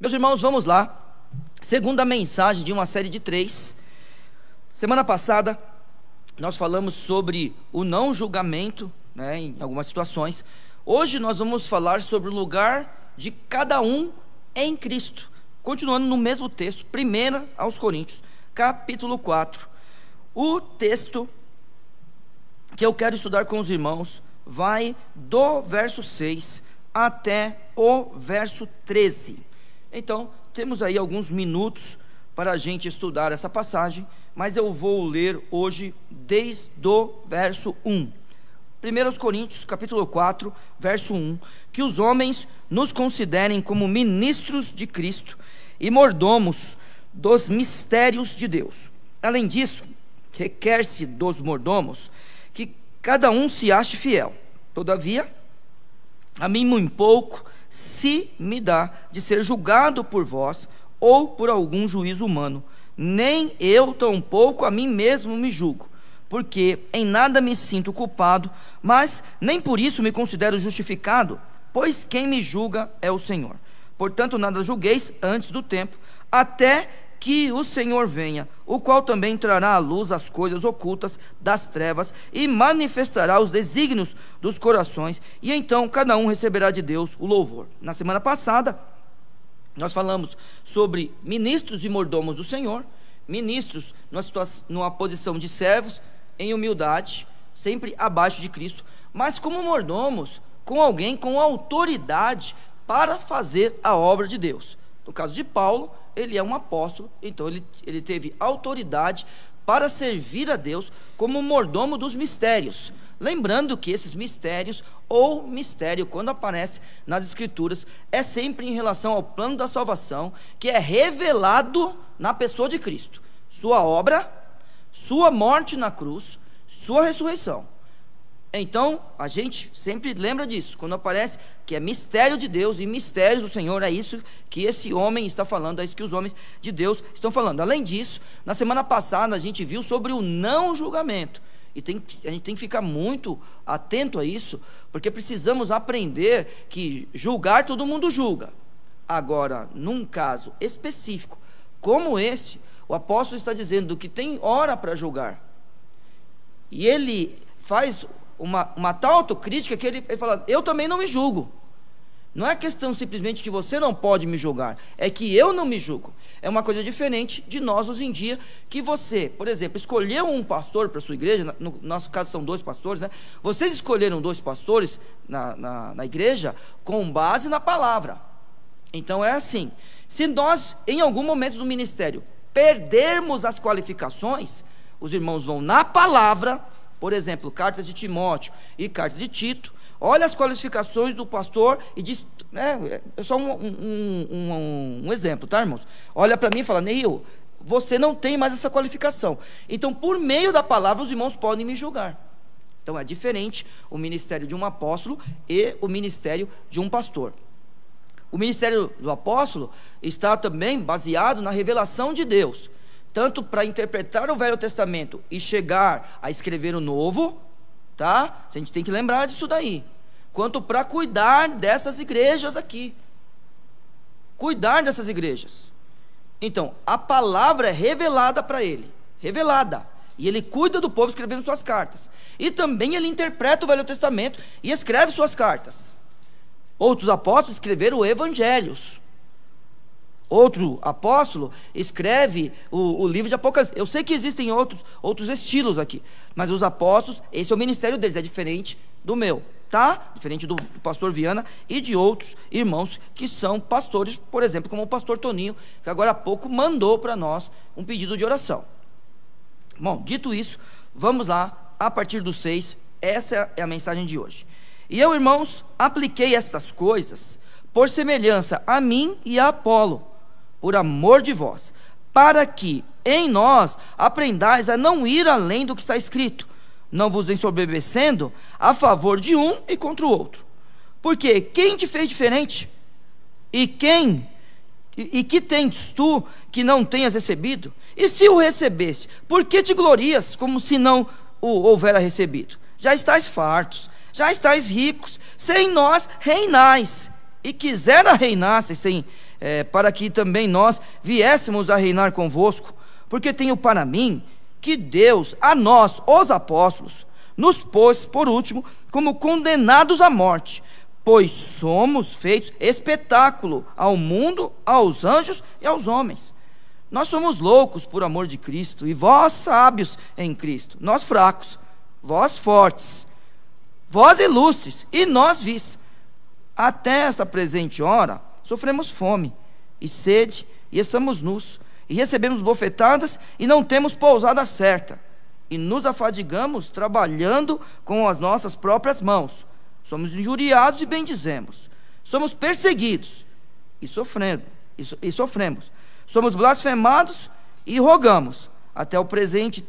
Meus irmãos, vamos lá. Segunda mensagem de uma série de 3. Semana passada nós falamos sobre o não julgamento, em algumas situações. Hoje nós vamos falar sobre o lugar de cada um em Cristo. Continuando no mesmo texto, 1 aos Coríntios, capítulo 4. O texto que eu quero estudar com os irmãos vai do verso 6 até o verso 13. Então, temos aí alguns minutos para a gente estudar essa passagem, mas eu vou ler hoje desde o verso 1. 1 Coríntios, capítulo 4, verso 1. Que os homens nos considerem como ministros de Cristo e mordomos dos mistérios de Deus. Além disso, requer-se dos mordomos que cada um se ache fiel. Todavia, a mim muito pouco se me dá de ser julgado por vós ou por algum juízo humano, nem eu tampouco a mim mesmo me julgo, porque em nada me sinto culpado, mas nem por isso me considero justificado, pois quem me julga é o Senhor. Portanto, nada julgueis antes do tempo, até que o Senhor venha, o qual também trará à luz as coisas ocultas das trevas e manifestará os desígnios dos corações, e então cada um receberá de Deus o louvor. Na semana passada nós falamos sobre ministros e mordomos do Senhor. Ministros numa posição de servos, em humildade, sempre abaixo de Cristo, mas como mordomos, com alguém com autoridade para fazer a obra de Deus. No caso de Paulo, ele é um apóstolo, então ele teve autoridade para servir a Deus como mordomo dos mistérios. Lembrando que esses mistérios, ou mistério, quando aparece nas Escrituras, é sempre em relação ao plano da salvação, que é revelado na pessoa de Cristo. Sua obra, sua morte na cruz, sua ressurreição. Então, a gente sempre lembra disso, quando aparece que é mistério de Deus e mistérios do Senhor, é isso que esse homem está falando, é isso que os homens de Deus estão falando. Além disso, na semana passada a gente viu sobre o não julgamento, e a gente tem que ficar muito atento a isso, porque precisamos aprender que julgar todo mundo julga. Agora, num caso específico, como esse, o apóstolo está dizendo que tem hora para julgar, e ele faz uma tal autocrítica que ele fala: eu também não me julgo. Não é questão simplesmente que você não pode me julgar, é que eu não me julgo. É uma coisa diferente de nós hoje em dia, que você, por exemplo, escolheu um pastor para a sua igreja. No nosso caso são 2 pastores, Vocês escolheram 2 pastores na igreja com base na palavra. Então é assim, se nós em algum momento do ministério perdermos as qualificações, os irmãos vão na palavra. Por exemplo, cartas de Timóteo e carta de Tito, olha as qualificações do pastor e diz, é só um exemplo, tá, irmãos? Olha para mim e fala: Neil, você não tem mais essa qualificação. Então, por meio da palavra, os irmãos podem me julgar. Então, é diferente o ministério de um apóstolo e o ministério de um pastor. O ministério do apóstolo está também baseado na revelação de Deus, tanto para interpretar o Velho Testamento e chegar a escrever o Novo, tá? A gente tem que lembrar disso daí, quanto para cuidar dessas igrejas aqui, cuidar dessas igrejas. Então, a palavra é revelada para ele, revelada, e ele cuida do povo escrevendo suas cartas, e também ele interpreta o Velho Testamento e escreve suas cartas. Outros apóstolos escreveram evangelhos. Outro apóstolo escreve o livro de Apocalipse. Eu sei que existem outros estilos aqui, mas os apóstolos, esse é o ministério deles, é diferente do meu, tá? Diferente do pastor Viana e de outros irmãos que são pastores, por exemplo, como o pastor Toninho, que agora há pouco mandou para nós um pedido de oração. Bom, dito isso, vamos lá, a partir do 6, essa é a mensagem de hoje. E eu, irmãos, apliquei estas coisas por semelhança a mim e a Apolo, por amor de vós, para que em nós aprendais a não ir além do que está escrito, não vos ensoberbecendo a favor de um e contra o outro. Porque quem te fez diferente? E que tens tu que não tenhas recebido? E se o recebeste, por que te glorias como se não o houvera recebido? Já estáis fartos, já estáis ricos, sem nós reinais, e quisera reinasse sem para que também nós viéssemos a reinar convosco, porque tenho para mim que Deus, a nós, os apóstolos, nos pôs, por último, como condenados à morte, pois somos feitos espetáculo ao mundo, aos anjos e aos homens. Nós somos loucos por amor de Cristo, e vós sábios em Cristo, nós fracos, vós fortes, vós ilustres, e nós vis. Até esta presente hora, sofremos fome e sede, e estamos nus, e recebemos bofetadas, e não temos pousada certa, e nos afadigamos trabalhando com as nossas próprias mãos. Somos injuriados e bendizemos, somos perseguidos e sofremos, somos blasfemados e rogamos. Até o presente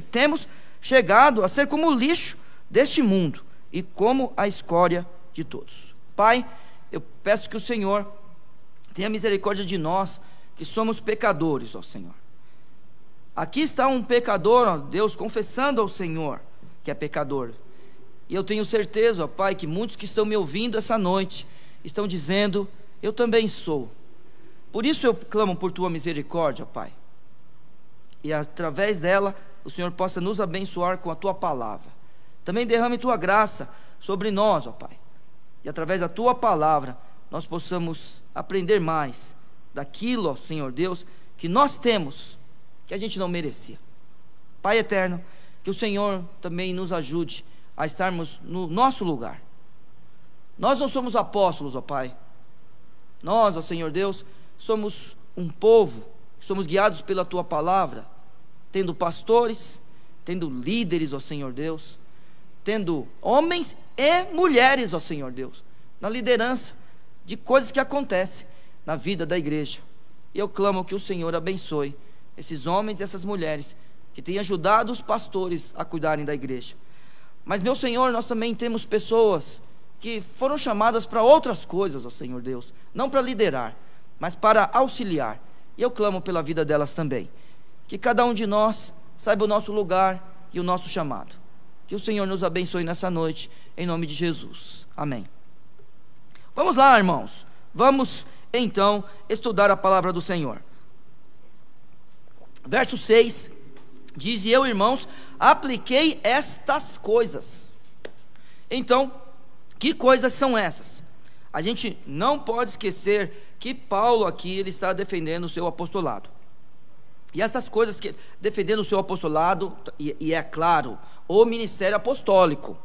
temos chegado a ser como o lixo deste mundo e como a escória de todos. Pai, eu peço que o Senhor tenha misericórdia de nós, que somos pecadores, ó Senhor. Aqui está um pecador, ó Deus, confessando ao Senhor que é pecador. E eu tenho certeza, ó Pai, que muitos que estão me ouvindo essa noite estão dizendo: eu também sou. Por isso eu clamo por Tua misericórdia, ó Pai. E através dela, o Senhor possa nos abençoar com a Tua palavra. Também derrame Tua graça sobre nós, ó Pai. E através da Tua palavra, nós possamos aprender mais daquilo, ó Senhor Deus, que nós temos, que a gente não merecia. Pai eterno, que o Senhor também nos ajude a estarmos no nosso lugar. Nós não somos apóstolos, ó Pai. Nós, ó Senhor Deus, somos um povo, somos guiados pela Tua palavra, tendo pastores, tendo líderes, ó Senhor Deus, tendo homens e mulheres, ó Senhor Deus, na liderança de coisas que acontecem na vida da igreja. E eu clamo que o Senhor abençoe esses homens e essas mulheres que têm ajudado os pastores a cuidarem da igreja. Mas, meu Senhor, nós também temos pessoas que foram chamadas para outras coisas, ó Senhor Deus, não para liderar, mas para auxiliar. E eu clamo pela vida delas também. Que cada um de nós saiba o nosso lugar e o nosso chamado. Que o Senhor nos abençoe nessa noite, em nome de Jesus. Amém. Vamos lá, irmãos. Vamos então estudar a palavra do Senhor. Verso 6 diz: e eu, irmãos, apliquei estas coisas. Então, que coisas são essas? A gente não pode esquecer que Paulo aqui, ele está defendendo o seu apostolado. E essas coisas que defendendo o seu apostolado, e é claro, o ministério apostólico,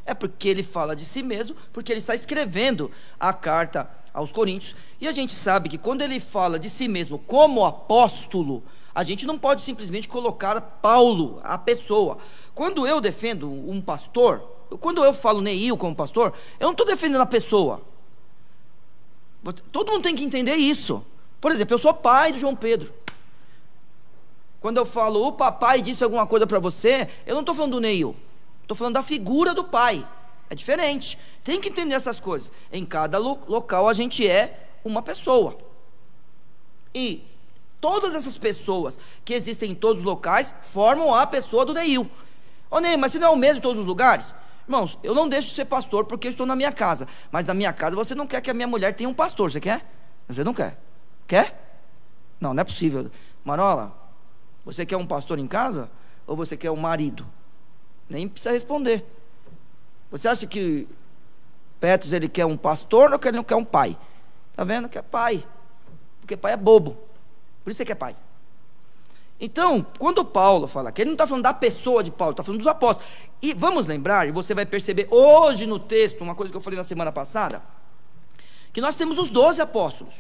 é porque ele fala de si mesmo, porque ele está escrevendo a carta aos Coríntios. E a gente sabe que quando ele fala de si mesmo como apóstolo, a gente não pode simplesmente colocar Paulo, a pessoa. Quando eu defendo um pastor, quando eu falo Neil como pastor, eu não estou defendendo a pessoa. Todo mundo tem que entender isso. Por exemplo, eu sou pai do João Pedro. Quando eu falo o papai disse alguma coisa para você, eu não estou falando do Neil, estou falando da figura do pai. É diferente. Tem que entender essas coisas. Em cada local a gente é uma pessoa. E todas essas pessoas que existem em todos os locais formam a pessoa do Neil. Ô Neil, mas você não é o mesmo em todos os lugares? Irmãos, eu não deixo de ser pastor porque eu estou na minha casa. Mas na minha casa você não quer que a minha mulher tenha um pastor, você quer? Você não quer. Quer? Não, não é possível. Marola, você quer um pastor em casa? Ou você quer um marido? Nem precisa responder. Você acha que Petros ele quer um pastor ou que ele não quer um pai? Está vendo? Quer pai. Porque pai é bobo. Por isso você quer pai. Então, quando Paulo fala que ele não está falando da pessoa de Paulo, está falando dos apóstolos. E vamos lembrar, e você vai perceber hoje no texto, uma coisa que eu falei na semana passada, que nós temos os 12 apóstolos.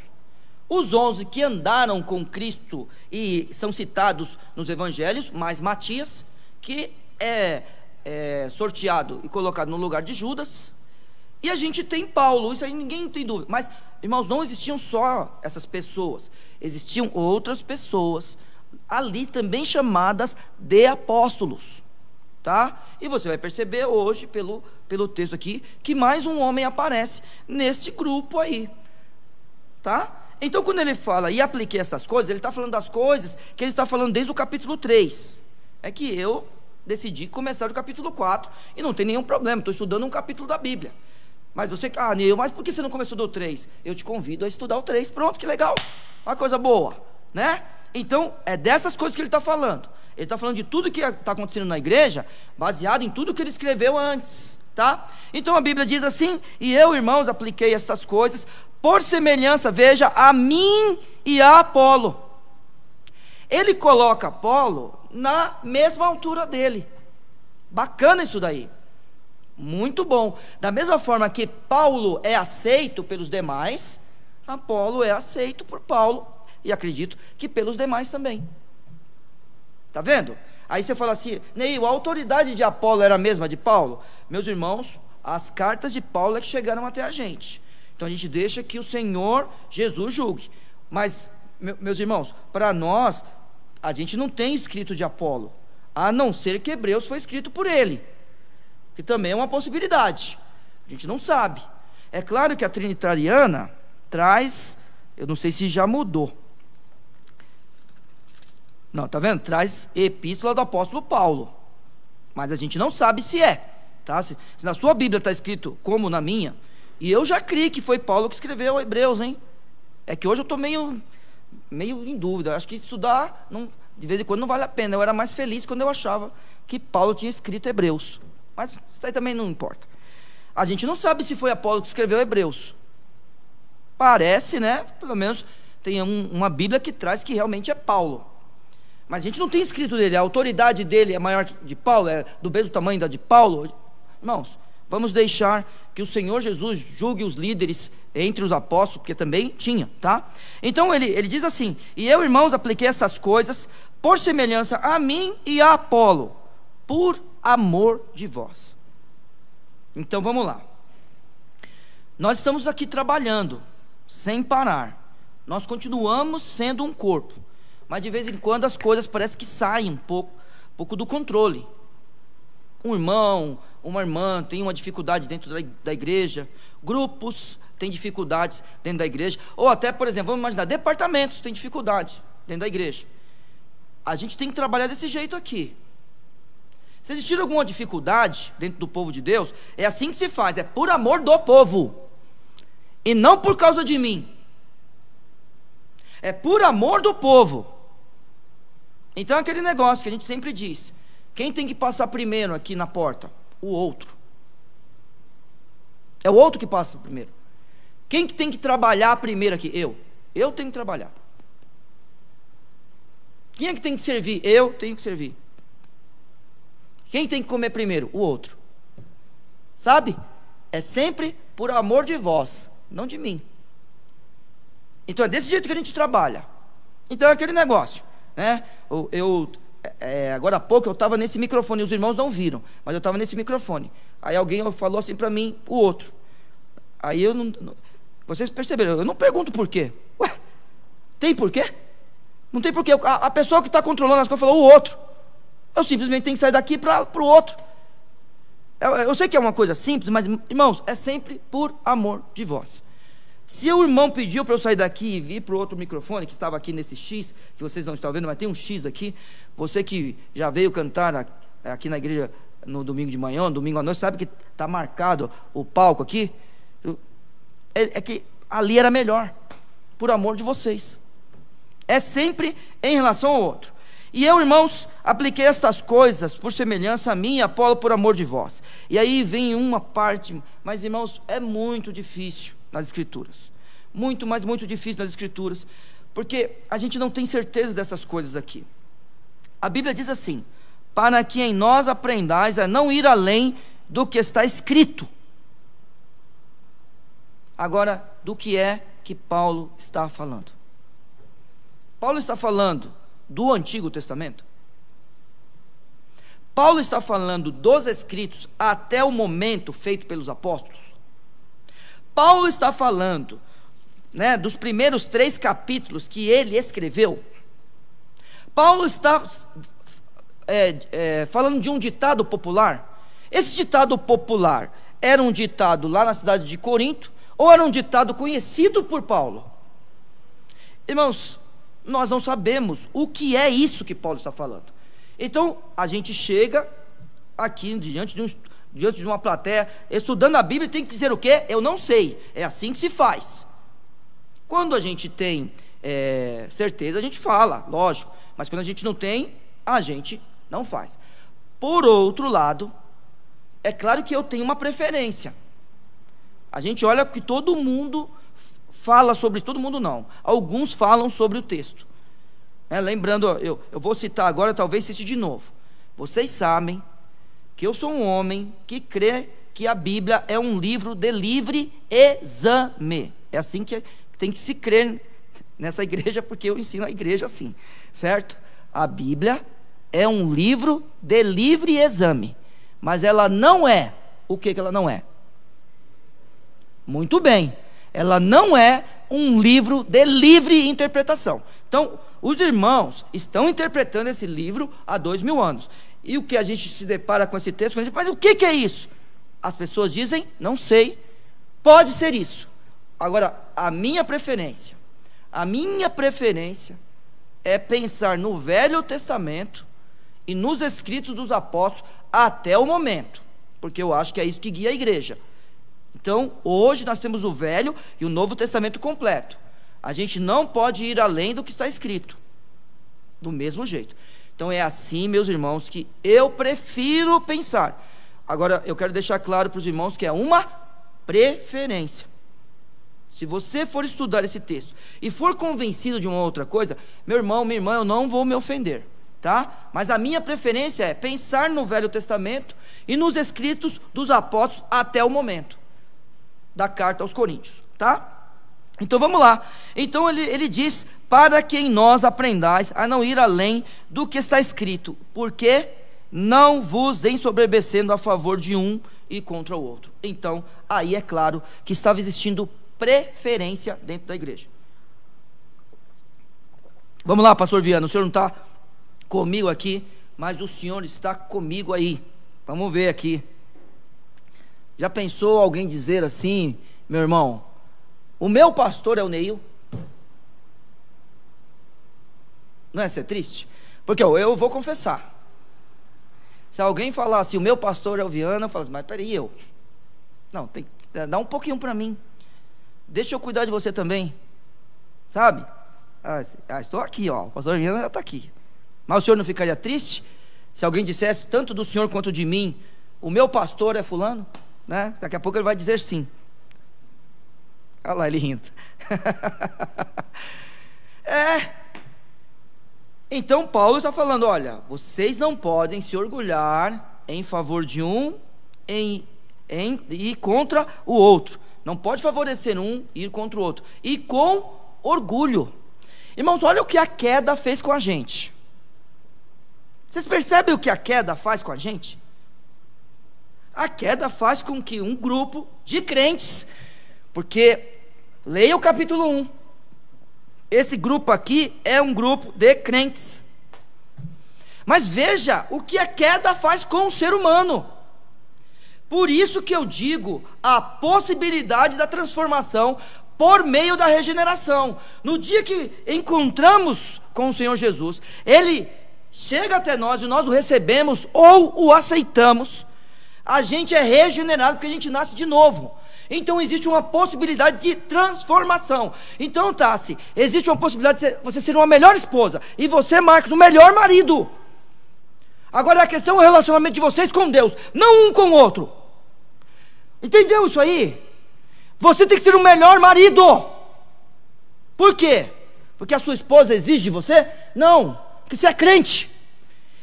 Os 11 que andaram com Cristo e são citados nos evangelhos, mais Matias, que é sorteado e colocado no lugar de Judas. E a gente tem Paulo, isso aí ninguém tem dúvida. Mas, irmãos, não existiam só essas pessoas, existiam outras pessoas ali também chamadas de apóstolos, tá? E você vai perceber hoje, pelo texto aqui, que mais um homem aparece neste grupo aí, tá? Então, quando ele fala, e apliquei essas coisas, ele está falando das coisas que ele está falando desde o capítulo 3. É que eu decidi começar o capítulo 4, e não tem nenhum problema, estou estudando um capítulo da Bíblia. Mas você, Neil, mas por que você não começou do 3? Eu te convido a estudar o 3, pronto, que legal, uma coisa boa, né? Então, é dessas coisas que ele está falando. Ele está falando de tudo que está acontecendo na igreja, baseado em tudo que ele escreveu antes, tá? Então a Bíblia diz assim: e eu, irmãos, apliquei estas coisas, por semelhança, veja, a mim e a Apolo. Ele coloca Apolo na mesma altura dele. Bacana isso daí. Muito bom. Da mesma forma que Paulo é aceito pelos demais, Apolo é aceito por Paulo, e acredito que pelos demais também. Tá vendo? Aí você fala assim: Neil, a autoridade de Apolo era a mesma de Paulo? Meus irmãos, as cartas de Paulo é que chegaram até a gente. Então a gente deixa que o Senhor Jesus julgue. Mas, meus irmãos, para nós, a gente não tem escrito de Apolo, a não ser que Hebreus foi escrito por ele, que também é uma possibilidade. A gente não sabe. É claro que a trinitariana traz, eu não sei se já mudou. Não, tá vendo? Traz epístola do apóstolo Paulo, mas a gente não sabe se é, tá? Se na sua Bíblia está escrito como na minha, e eu já criei que foi Paulo que escreveu Hebreus, hein? É que hoje eu estou meio em dúvida. Acho que estudar, de vez em quando, não vale a pena. Eu era mais feliz quando eu achava que Paulo tinha escrito Hebreus, mas isso aí também não importa. A gente não sabe se foi Apolo que escreveu Hebreus. Parece, né? Pelo menos tem uma Bíblia que traz que realmente é Paulo. Mas a gente não tem escrito dele. A autoridade dele é maior que de Paulo, é do mesmo tamanho da de Paulo. Irmãos, vamos deixar que o Senhor Jesus julgue os líderes entre os apóstolos, porque também tinha, tá? Então ele diz assim: e eu, irmãos, apliquei estas coisas por semelhança a mim e a Apolo, por amor de vós. Então vamos lá. Nós estamos aqui trabalhando sem parar. Nós continuamos sendo um corpo, mas de vez em quando as coisas parecem que saem um pouco do controle. Um irmão, uma irmã tem uma dificuldade dentro da igreja, grupos têm dificuldades dentro da igreja, ou até, por exemplo, vamos imaginar, departamentos têm dificuldade dentro da igreja. A gente tem que trabalhar desse jeito aqui. Se existir alguma dificuldade dentro do povo de Deus, é assim que se faz, é por amor do povo, e não por causa de mim. É por amor do povo. Então é aquele negócio que a gente sempre diz: quem tem que passar primeiro aqui na porta? O outro. É o outro que passa primeiro. Quem que tem que trabalhar primeiro aqui? Eu tenho que trabalhar. Quem é que tem que servir? Eu tenho que servir. Quem tem que comer primeiro? O outro. Sabe? É sempre por amor de vós, não de mim. Então é desse jeito que a gente trabalha. Então é aquele negócio, né? Agora há pouco eu estava nesse microfone, os irmãos não viram, mas eu estava nesse microfone. Aí alguém falou assim para mim, o outro. Aí eu não, vocês perceberam, eu não pergunto por quê. Ué, tem porquê? Não tem porquê. A pessoa que está controlando as coisas falou o outro. Eu simplesmente tenho que sair daqui para o outro. Eu sei que é uma coisa simples, mas, irmãos, é sempre por amor de vós. Se o irmão pediu para eu sair daqui e vir para o outro microfone, que estava aqui nesse X, que vocês não estão vendo, mas tem um X aqui, você que já veio cantar aqui na igreja no domingo de manhã, no domingo à noite, sabe que está marcado o palco aqui? É que ali era melhor, por amor de vocês. É sempre em relação ao outro. E eu, irmãos, apliquei estas coisas por semelhança a mim e a Apolo por amor de vós. E aí vem uma parte, mas irmãos, é muito difícil nas escrituras. Muito, mas muito difícil nas escrituras, porque a gente não tem certeza dessas coisas aqui. A Bíblia diz assim: para que em nós aprendais a não ir além do que está escrito. Agora, do que é que Paulo está falando? Paulo está falando do Antigo Testamento? Paulo está falando dos escritos até o momento feito pelos apóstolos? Paulo está falando, né, dos primeiros 3 capítulos que ele escreveu? Paulo está falando de um ditado popular? Esse ditado popular era um ditado lá na cidade de Corinto, ou era um ditado conhecido por Paulo? Irmãos, nós não sabemos o que é isso que Paulo está falando. Então, a gente chega aqui diante diante de uma plateia, estudando a Bíblia, tem que dizer o quê? Eu não sei. É assim que se faz. Quando a gente tem certeza, a gente fala, lógico. Mas quando a gente não tem, a gente não faz. Por outro lado, é claro que eu tenho uma preferência. A gente olha que todo mundo fala sobre, todo mundo não, alguns falam sobre o texto. Lembrando, eu vou citar agora, talvez cite de novo. Vocês sabem que eu sou um homem que crê que a Bíblia é um livro de livre exame. É assim que tem que se crer nessa igreja, porque eu ensino a igreja assim, certo? A Bíblia é um livro de livre exame, mas ela não é, o que ela não é? Muito bem, ela não é um livro de livre interpretação. Então, os irmãos estão interpretando esse livro há 2000 anos, e o que a gente se depara com esse texto, mas o que é isso? As pessoas dizem, não sei, pode ser isso. Agora, a minha preferência é pensar no Velho Testamento e nos escritos dos apóstolos até o momento, porque eu acho que é isso que guia a igreja. Então, hoje nós temos o Velho e o Novo Testamento completo. A gente não pode ir além do que está escrito, do mesmo jeito. Então é assim, meus irmãos, que eu prefiro pensar. Agora, eu quero deixar claro para os irmãos que é uma preferência. Se você for estudar esse texto e for convencido de uma outra coisa, meu irmão, minha irmã, eu não vou me ofender, tá? Mas a minha preferência é pensar no Velho Testamento e nos escritos dos apóstolos até o momento da carta aos Coríntios, tá? Então vamos lá. Então ele diz, para que em nós aprendais a não ir além do que está escrito, porque não vos ensoberbecendo a favor de um e contra o outro. Então, aí é claro que estava existindo preferência dentro da igreja. Vamos lá, pastor Viana, o senhor não está comigo aqui, mas o senhor está comigo aí. Vamos ver aqui. Já pensou alguém dizer assim, meu irmão, o meu pastor é o Neil? Não é ser triste? Porque eu vou confessar. Se alguém falar assim, o meu pastor é o Viana, eu falo assim, mas peraí, eu? Não, tem que dar um pouquinho para mim. Deixa eu cuidar de você também. Sabe? Estou aqui, ó. O pastor Viana já está aqui. Mas o senhor não ficaria triste se alguém dissesse, tanto do senhor quanto de mim, o meu pastor é fulano? Né? Daqui a pouco ele vai dizer sim. Olha lá ele rindo. Então Paulo está falando, olha, vocês não podem se orgulhar em favor de um e contra o outro. Não pode favorecer um e ir contra o outro. E com orgulho. Irmãos, olha o que a queda fez com a gente. Vocês percebem o que a queda faz com a gente? A queda faz com que um grupo de crentes, porque leia o capítulo 1, esse grupo aqui é um grupo de crentes, mas veja o que a queda faz com o ser humano. Por isso que eu digo a possibilidade da transformação por meio da regeneração. No dia que encontramos com o Senhor Jesus, Ele chega até nós e nós o recebemos ou o aceitamos, a gente é regenerado porque a gente nasce de novo. Então existe uma possibilidade de transformação. Então, Tassi, existe uma possibilidade de você ser uma melhor esposa e você, Marcos, um melhor marido. Agora a questão é o relacionamento de vocês com Deus, não um com o outro. Entendeu isso aí? Você tem que ser um melhor marido. Por quê? Porque a sua esposa exige de você? Não, porque você é crente.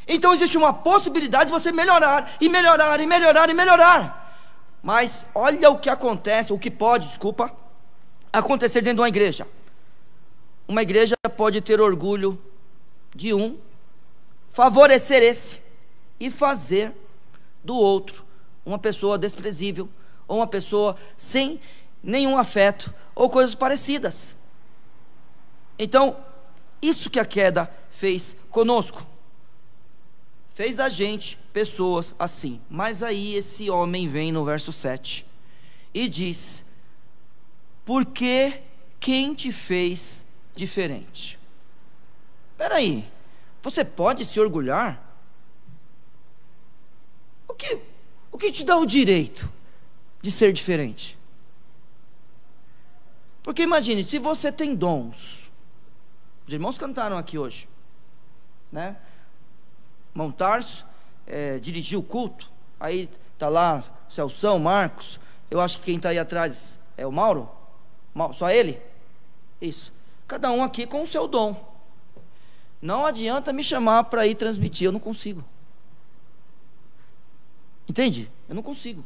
Então existe uma possibilidade de você melhorar, e melhorar, e melhorar, e melhorar. Mas olha o que acontece, o que pode, acontecer dentro de uma igreja. Uma igreja pode ter orgulho de um, favorecer esse, e fazer do outro uma pessoa desprezível, ou uma pessoa sem nenhum afeto, ou coisas parecidas. Então, isso que a queda fez conosco, fez da gente pessoas assim. Mas aí esse homem vem no verso 7 e diz, porque quem te fez diferente? Espera aí, você pode se orgulhar? O que te dá o direito de ser diferente? Porque imagine, se você tem dons, os irmãos cantaram aqui hoje, né? Montarço dirigiu o culto, aí está lá Celção, Marcos, eu acho que quem está aí atrás é o Mauro, só ele? Isso, cada um aqui com o seu dom. Não adianta me chamar para ir transmitir, eu não consigo. Entende? Eu não consigo.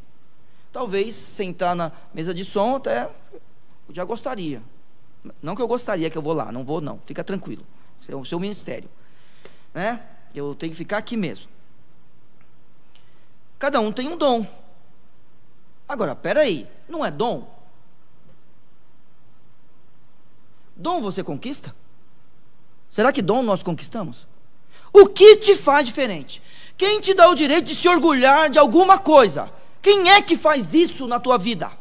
Talvez sentar na mesa de som até eu já gostaria. Não que eu gostaria que eu vou lá, não vou não, fica tranquilo. Isso é o seu ministério, né? Eu tenho que ficar aqui mesmo. Cada um tem um dom. Agora, peraí, não é dom? Dom você conquista? Será que dom nós conquistamos? O que te faz diferente? Quem te dá o direito de se orgulhar de alguma coisa? Quem é que faz isso na tua vida?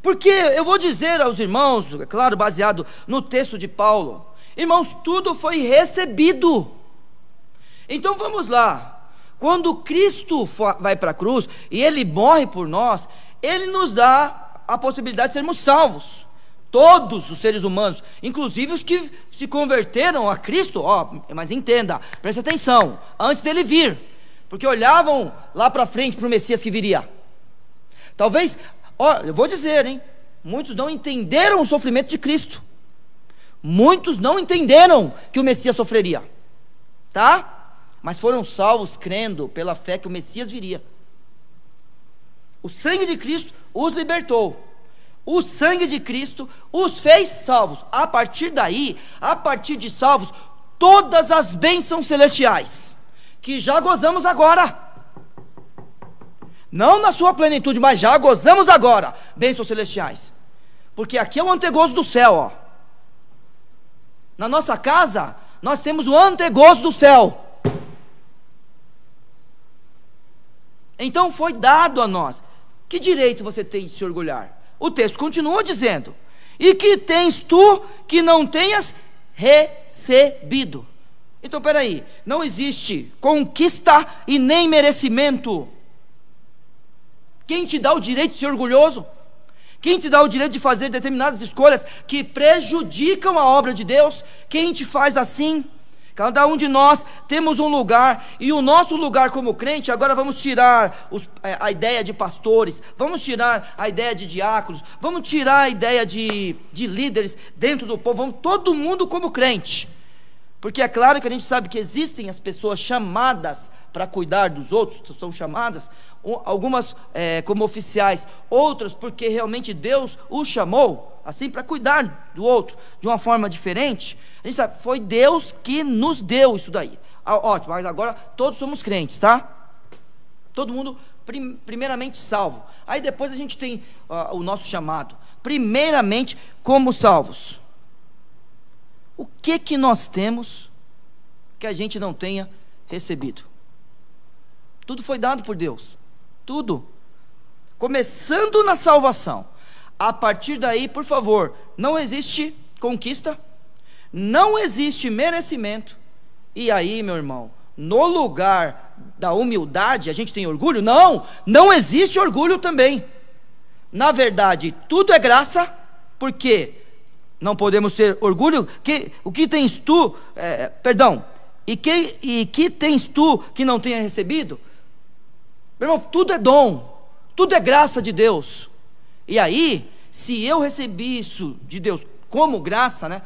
Porque eu vou dizer aos irmãos, é claro, baseado no texto de Paulo, irmãos, tudo foi recebido. Então vamos lá, quando Cristo vai para a cruz e Ele morre por nós, Ele nos dá a possibilidade de sermos salvos. Todos os seres humanos, inclusive os que se converteram a Cristo, mas entenda, preste atenção, antes dele vir, porque olhavam lá para frente para o Messias que viria. Talvez, eu vou dizer, muitos não entenderam o sofrimento de Cristo, muitos não entenderam que o Messias sofreria, tá? Mas foram salvos crendo pela fé que o Messias viria. O sangue de Cristo os libertou. O sangue de Cristo os fez salvos. A partir daí, a partir de salvos, todas as bênçãos celestiais que já gozamos agora, não na sua plenitude, mas já gozamos agora, bênçãos celestiais, porque aqui é o antegozo do céu, na nossa casa, nós temos o antegozo do céu. Então foi dado a nós. Que direito você tem de se orgulhar? O texto continua dizendo: e que tens tu que não tenhas recebido? Então peraí, não existe conquista e nem merecimento. Quem te dá o direito de ser orgulhoso? Quem te dá o direito de fazer determinadas escolhas que prejudicam a obra de Deus? Quem te faz assim? Cada um de nós temos um lugar, e o nosso lugar como crente, agora vamos tirar a ideia de pastores, vamos tirar a ideia de diáconos, vamos tirar a ideia de líderes dentro do povo, vamos todo mundo como crente, porque é claro que a gente sabe que existem as pessoas chamadas para cuidar dos outros, são chamadas, algumas como oficiais, outras porque realmente Deus os chamou, assim, para cuidar do outro, de uma forma diferente. A gente sabe, foi Deus que nos deu isso daí. Ótimo, mas agora todos somos crentes, tá? Todo mundo primeiramente salvo. Aí depois a gente tem o nosso chamado. Primeiramente como salvos. O que nós temos que a gente não tenha recebido? Tudo foi dado por Deus. Tudo. Começando na salvação. A partir daí, por favor, não existe conquista, não existe merecimento. E aí, meu irmão, no lugar da humildade, a gente tem orgulho? Não existe orgulho também. Na verdade, tudo é graça, porque não podemos ter orgulho. O que tens tu, e que tens tu que não tenha recebido? Meu irmão, tudo é dom, tudo é graça de Deus. E aí, se eu recebi isso de Deus como graça, né?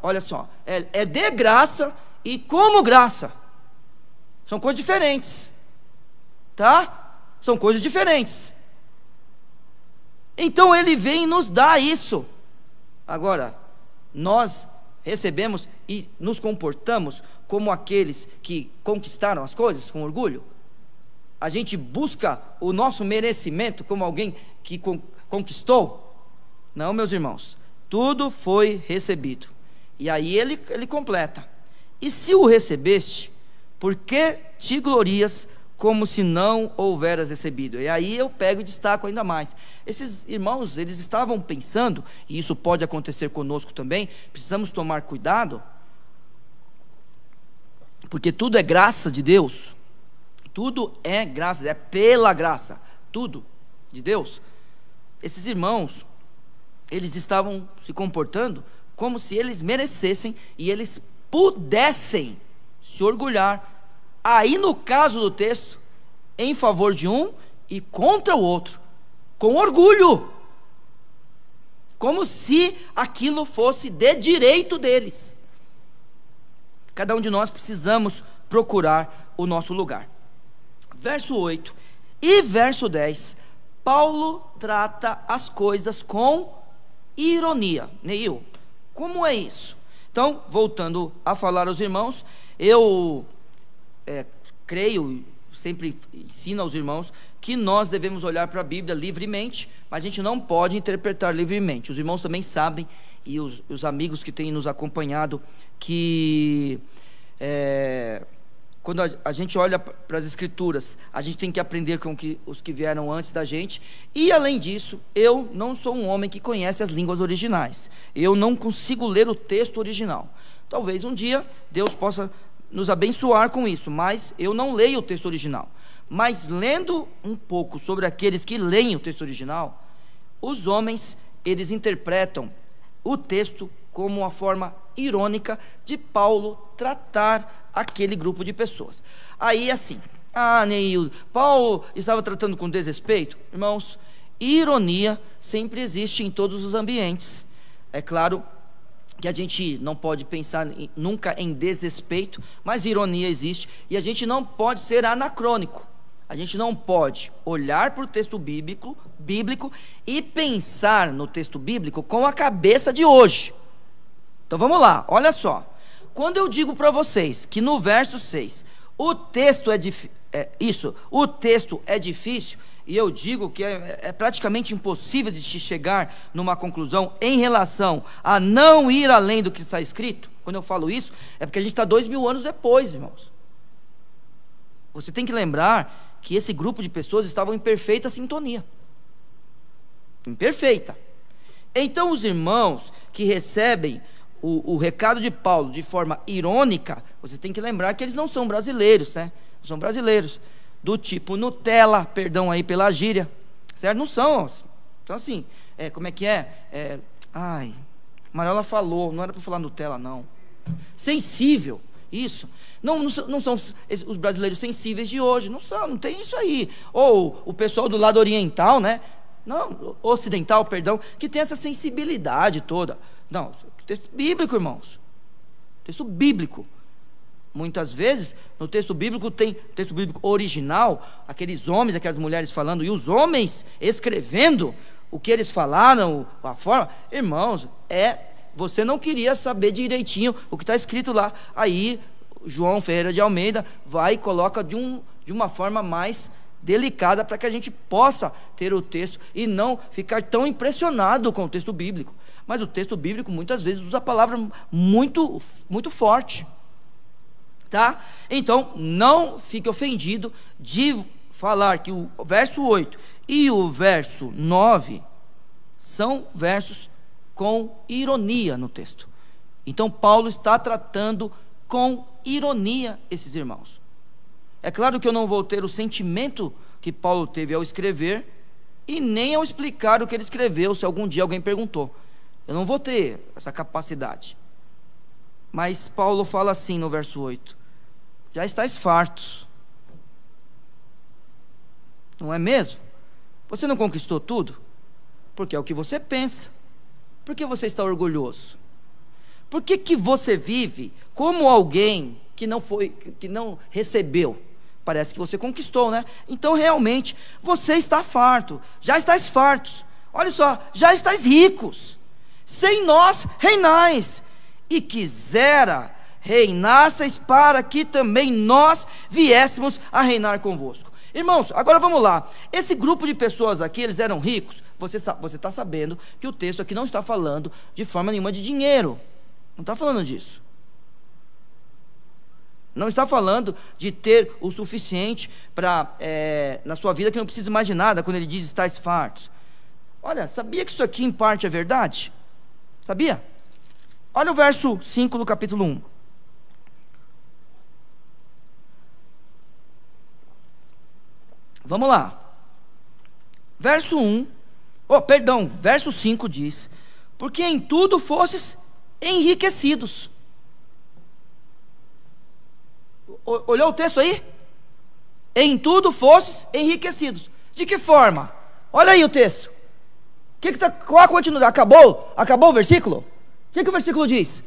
Olha só, é de graça e como graça. São coisas diferentes, tá? São coisas diferentes. Então Ele vem e nos dá isso. Agora, nós recebemos e nos comportamos como aqueles que conquistaram as coisas com orgulho? A gente busca o nosso merecimento como alguém que conquistou? Não, meus irmãos, tudo foi recebido. E aí ele completa: e se o recebeste, por que te glorias como se não houveras recebido? E aí eu pego e destaco ainda mais. Esses irmãos, eles estavam pensando, e isso pode acontecer conosco também, precisamos tomar cuidado, porque tudo é graça de Deus, Tudo é graça, é pela graça, tudo de Deus. Esses irmãos, eles estavam se comportando como se eles merecessem e eles pudessem se orgulhar, aí no caso do texto, em favor de um e contra o outro, com orgulho, como se aquilo fosse de direito deles. Cada um de nós precisamos procurar o nosso lugar. Verso 8 e verso 10, Paulo trata as coisas com ironia. Neil, como é isso? Então, voltando a falar aos irmãos, eu creio, sempre ensino aos irmãos, que nós devemos olhar para a Bíblia livremente, mas a gente não pode interpretar livremente. Os irmãos também sabem, e os amigos que têm nos acompanhado, que quando a gente olha para as Escrituras, a gente tem que aprender com os que vieram antes da gente. E além disso, eu não sou um homem que conhece as línguas originais, eu não consigo ler o texto original. Talvez um dia Deus possa nos abençoar com isso, mas eu não leio o texto original. Mas lendo um pouco sobre aqueles que leem o texto original, os homens, eles interpretam o texto como uma forma irônica de Paulo tratar aquele grupo de pessoas. Aí assim, Neil, Paulo estava tratando com desrespeito? Irmãos, ironia sempre existe em todos os ambientes. É claro que a gente não pode pensar nunca em desrespeito, mas ironia existe, e a gente não pode ser anacrônico. A gente não pode olhar para o texto bíblico e pensar no texto bíblico com a cabeça de hoje. Então vamos lá, olha só. Quando eu digo para vocês que no verso 6 o texto o texto é difícil, e eu digo que é praticamente impossível de se chegar numa conclusão em relação a não ir além do que está escrito. Quando eu falo isso, é porque a gente está 2000 anos depois, irmãos. Você tem que lembrar que esse grupo de pessoas estavam em perfeita sintonia. Imperfeita. Então os irmãos que recebem o recado de Paulo de forma irônica, você tem que lembrar que eles não são brasileiros, né? Não são brasileiros do tipo Nutella, perdão aí pela gíria, certo? Não são. Então assim, como é que é? Marola falou, não era para falar Nutella não. Sensível, isso. Não são os brasileiros sensíveis de hoje, não tem isso aí. Ou o pessoal do lado oriental, né? Não, ocidental, perdão, que tem essa sensibilidade toda. Não, texto bíblico, irmãos. Texto bíblico. Muitas vezes, no texto bíblico tem texto bíblico original, aqueles homens, aquelas mulheres falando, e os homens escrevendo o que eles falaram, a forma. Irmãos, você não queria saber direitinho o que está escrito lá. Aí, João Ferreira de Almeida vai e coloca de uma forma mais delicada para que a gente possa ter o texto e não ficar tão impressionado com o texto bíblico. Mas o texto bíblico muitas vezes usa a palavra muito, muito forte, tá? Então não fique ofendido de falar que o verso 8 e o verso 9 são versos com ironia no texto. Então Paulo está tratando com ironia esses irmãos. É claro que eu não vou ter o sentimento que Paulo teve ao escrever e nem ao explicar o que ele escreveu, se algum dia alguém perguntou. Eu não vou ter essa capacidade. Mas Paulo fala assim no verso 8: já estáis fartos, não é mesmo? Você não conquistou tudo? Porque é o que você pensa. Por que você está orgulhoso? Por que você vive como alguém que não recebeu? Parece que você conquistou, né? Então realmente você está farto, já estáis fartos. Olha só, já estáis ricos. Sem nós reinais, e quisera reinasseis para que também nós viéssemos a reinar convosco. Irmãos, agora vamos lá. Esse grupo de pessoas aqui, eles eram ricos. Você está sabendo que o texto aqui não está falando de forma nenhuma de dinheiro. Não está falando disso. Não está falando de ter o suficiente na sua vida, que não precisa mais de nada, quando ele diz estáis fartos. Olha, sabia que isso aqui em parte é verdade? Sabia? Olha o verso 5 do capítulo 1. Vamos lá. Verso 5 diz: porque em tudo fostes enriquecidos. Olhou o texto aí? Em tudo fostes enriquecidos. De que forma? Olha aí o texto. Qual a continuidade? Acabou o versículo? O que o versículo diz?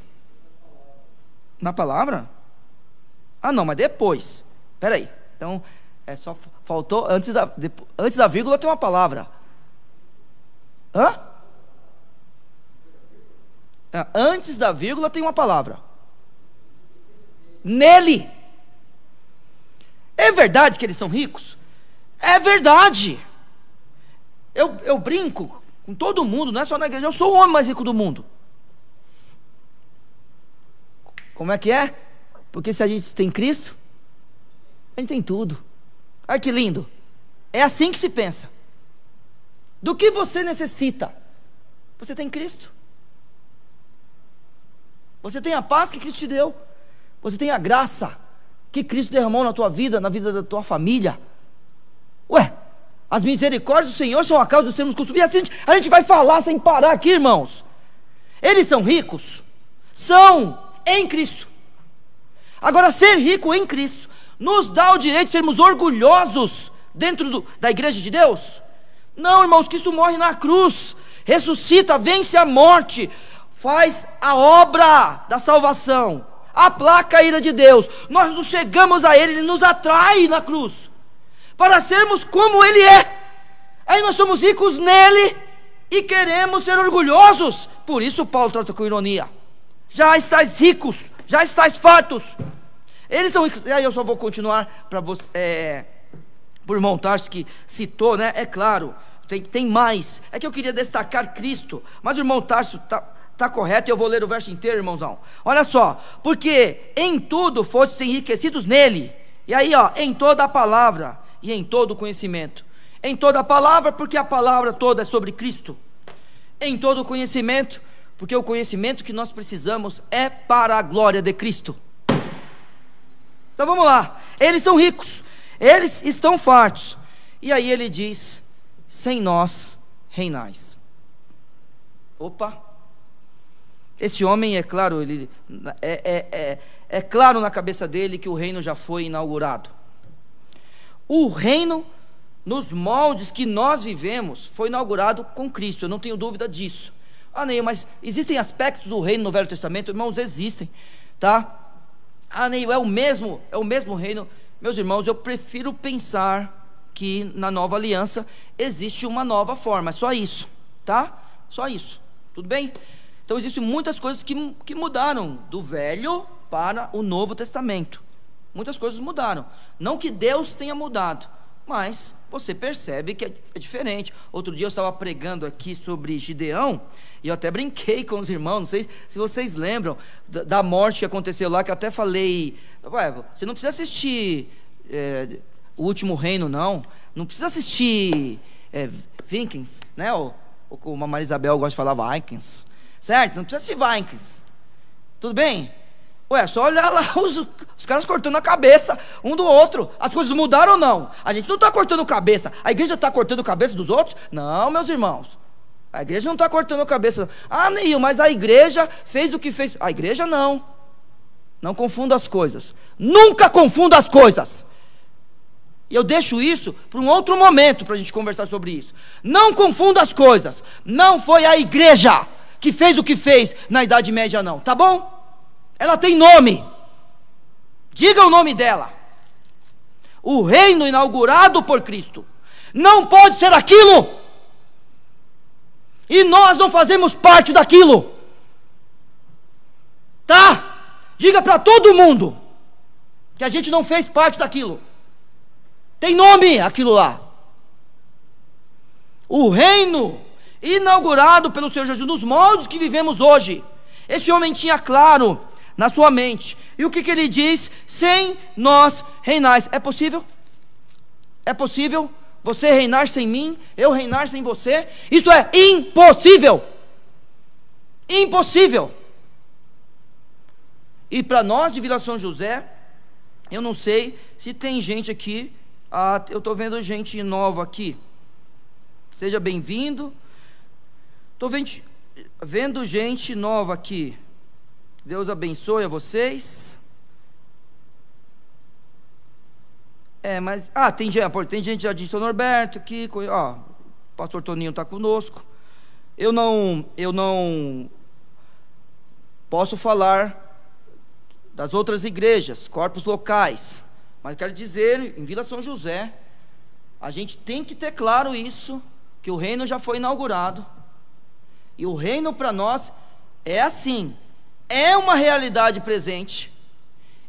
Na palavra? Ah não, mas depois. Espera aí. Então, só faltou, antes da vírgula tem uma palavra. Hã? Antes da vírgula tem uma palavra. Nele. É verdade que eles são ricos? É verdade. Eu brinco com todo mundo, não é só na igreja. Eu sou o homem mais rico do mundo. Como é que é? Porque se a gente tem Cristo, a gente tem tudo. Olha que lindo. É assim que se pensa. Do que você necessita? Você tem Cristo. Você tem a paz que Cristo te deu. Você tem a graça que Cristo derramou na tua vida, na vida da tua família. Ué, as misericórdias do Senhor são a causa de sermos consumidos. E assim a gente vai falar sem parar aqui, irmãos. Eles são ricos? São, em Cristo. Agora, ser rico em Cristo nos dá o direito de sermos orgulhosos dentro da igreja de Deus? Não, irmãos, Cristo morre na cruz, ressuscita, vence a morte, faz a obra da salvação, aplaca a ira de Deus. Nós nos chegamos a Ele, Ele nos atrai na cruz, para sermos como Ele é. Aí nós somos ricos nele e queremos ser orgulhosos. Por isso Paulo trata com ironia. Já estáis ricos, já estáis fartos. Eles são ricos. E aí eu só vou continuar para você, por irmão Tarso que citou, né? É claro, tem mais. É que eu queria destacar Cristo, mas o irmão Tarso está correto, e eu vou ler o verso inteiro, irmãozão. Olha só, porque em tudo fostes enriquecidos nele. E aí, ó, em toda a palavra e em todo o conhecimento. Em toda a palavra, porque a palavra toda é sobre Cristo. Em todo o conhecimento, porque o conhecimento que nós precisamos é para a glória de Cristo. Então vamos lá, eles são ricos, eles estão fartos. E aí ele diz: sem nós reinais. Opa! Esse homem, é claro, é claro na cabeça dele que o reino já foi inaugurado. O reino, nos moldes que nós vivemos, foi inaugurado com Cristo, eu não tenho dúvida disso. Ah, Neil, mas existem aspectos do reino no Velho Testamento? Irmãos, existem, tá? Ah, Neil, é o mesmo reino. Meus irmãos, eu prefiro pensar que na nova aliança existe uma nova forma, é só isso, tá? Só isso, tudo bem? Então existem muitas coisas que mudaram do Velho para o Novo Testamento. Muitas coisas mudaram. Não que Deus tenha mudado, mas você percebe que é diferente. Outro dia eu estava pregando aqui sobre Gideão, e eu até brinquei com os irmãos, não sei se vocês lembram da morte que aconteceu lá, que eu até falei: você não precisa assistir O Último Reino, não precisa assistir Vikings, né? Ou como a Maria Isabel gosta de falar, Vikings, certo? Não precisa assistir Vikings, tudo bem? Ué, só olhar lá os caras cortando a cabeça um do outro. As coisas mudaram ou não? A gente não está cortando cabeça. A igreja está cortando a cabeça dos outros? Não, meus irmãos, a igreja não está cortando a cabeça. Ah, Neil, mas a igreja fez o que fez. A igreja não confunda as coisas. Nunca confunda as coisas. E eu deixo isso para um outro momento, para a gente conversar sobre isso. Não confunda as coisas. Não foi a igreja que fez o que fez na Idade Média, não, tá bom? Ela tem nome. Diga o nome dela. O reino inaugurado por Cristo não pode ser aquilo, e nós não fazemos parte daquilo, tá? Diga para todo mundo que a gente não fez parte daquilo. Tem nome aquilo lá. O reino inaugurado pelo Senhor Jesus nos moldes que vivemos hoje. Esse homem tinha claro na sua mente. E o que ele diz? Sem nós reinais. É possível? É possível você reinar sem mim, eu reinar sem você? Isso é impossível. Impossível. E para nós de Vila São José, eu não sei se tem gente aqui Eu estou vendo gente nova aqui. Seja bem-vindo. Estou vendo gente nova aqui. Deus abençoe a vocês. Tem gente já de São Norberto aqui. O pastor Toninho está conosco. Eu não posso falar das outras igrejas, corpos locais, mas quero dizer, em Vila São José, a gente tem que ter claro isso, que o reino já foi inaugurado, e o reino para nós é assim, é uma realidade presente,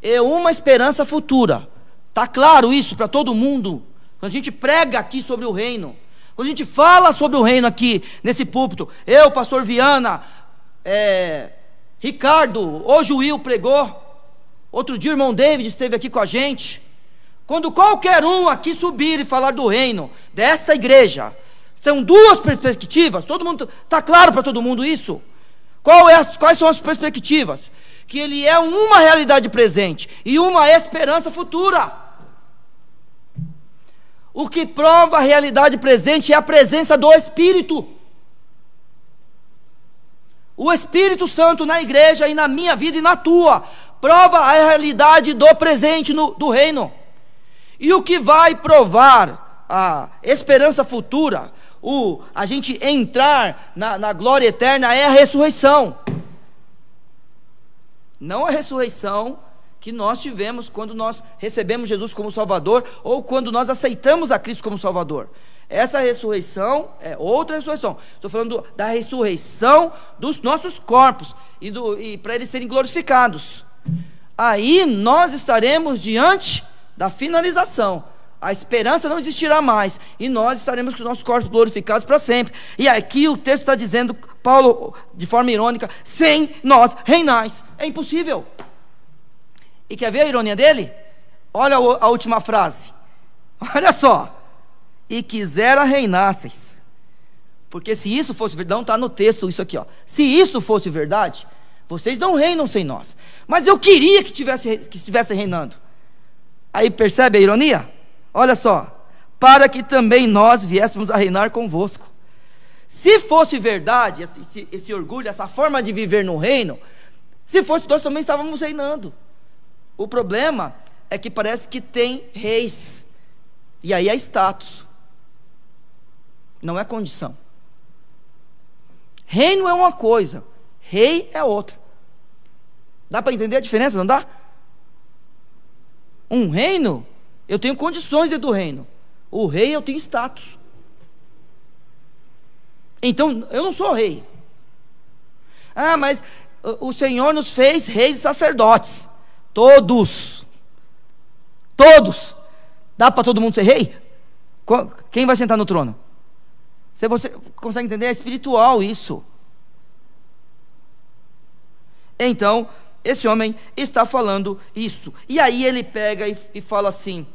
é uma esperança futura. Está claro isso para todo mundo? Quando a gente prega aqui sobre o reino, quando a gente fala sobre o reino aqui, nesse púlpito, eu, pastor Viana, Ricardo, hoje o Will pregou, outro dia o irmão David esteve aqui com a gente. Quando qualquer um aqui subir e falar do reino, desta igreja, são duas perspectivas, todo mundo, está claro para todo mundo isso? Quais são as perspectivas? Que ele é uma realidade presente e uma esperança futura. O que prova a realidade presente é a presença do Espírito. O Espírito Santo na igreja e na minha vida e na tua, prova a realidade do presente do reino. E o que vai provar a esperança futura, a gente entrar na glória eterna, é a ressurreição. Não a ressurreição que nós tivemos quando nós recebemos Jesus como Salvador, ou quando nós aceitamos a Cristo como Salvador. Essa ressurreição é outra ressurreição. Estou falando da ressurreição dos nossos corpos, e para eles serem glorificados. Aí nós estaremos diante da finalização. A esperança não existirá mais, e nós estaremos com os nossos corpos glorificados para sempre. E aqui o texto está dizendo, Paulo, de forma irônica, sem nós reinais. É impossível. E quer ver a ironia dele? Olha a última frase. Olha só. E quisera reinasseis. Porque se isso fosse verdade, não está no texto isso aqui, ó. Se isso fosse verdade, vocês não reinam sem nós. Mas eu queria que estivesse reinando. Aí percebe a ironia? Olha só. Para que também nós viéssemos a reinar convosco. Se fosse verdade, esse orgulho, essa forma de viver no reino, se fosse, nós também estávamos reinando. O problema é que parece que tem reis, e aí é status, não é condição. Reino é uma coisa, rei é outra. Dá para entender a diferença, não dá? Um reino, eu tenho condições dentro do reino. O rei, eu tenho status. Então, eu não sou rei. Mas o Senhor nos fez reis e sacerdotes. Todos. Dá para todo mundo ser rei? Quem vai sentar no trono? Você consegue entender? É espiritual isso. Então, esse homem está falando isso. E aí ele pega e fala assim: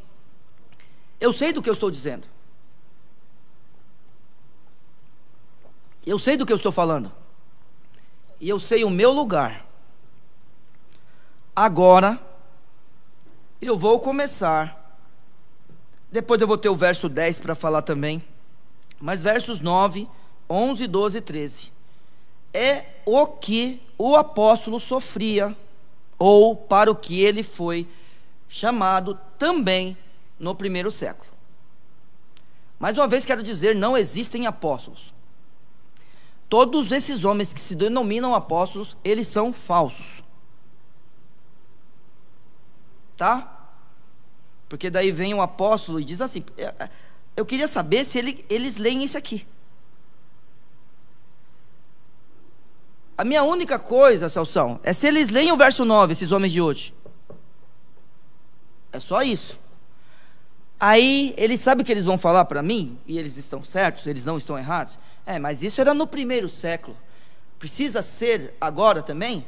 eu sei do que eu estou dizendo. Eu sei do que eu estou falando. E eu sei o meu lugar. Agora, eu vou começar. Depois eu vou ter o verso 10 para falar também. Mas versos 9, 11, 12 e 13. É o que o apóstolo sofria, ou para o que ele foi chamado também no primeiro século. Mais uma vez quero dizer, não existem apóstolos. Todos esses homens que se denominam apóstolos, eles são falsos. Tá? Porque daí vem um apóstolo e diz assim: eu queria saber se eles leem isso aqui. A minha única coisa, Celção, é se eles leem o verso 9, esses homens de hoje. É só isso. Aí, eles sabem o que eles vão falar para mim, e eles estão certos, eles não estão errados. Mas isso era no primeiro século. Precisa ser agora também?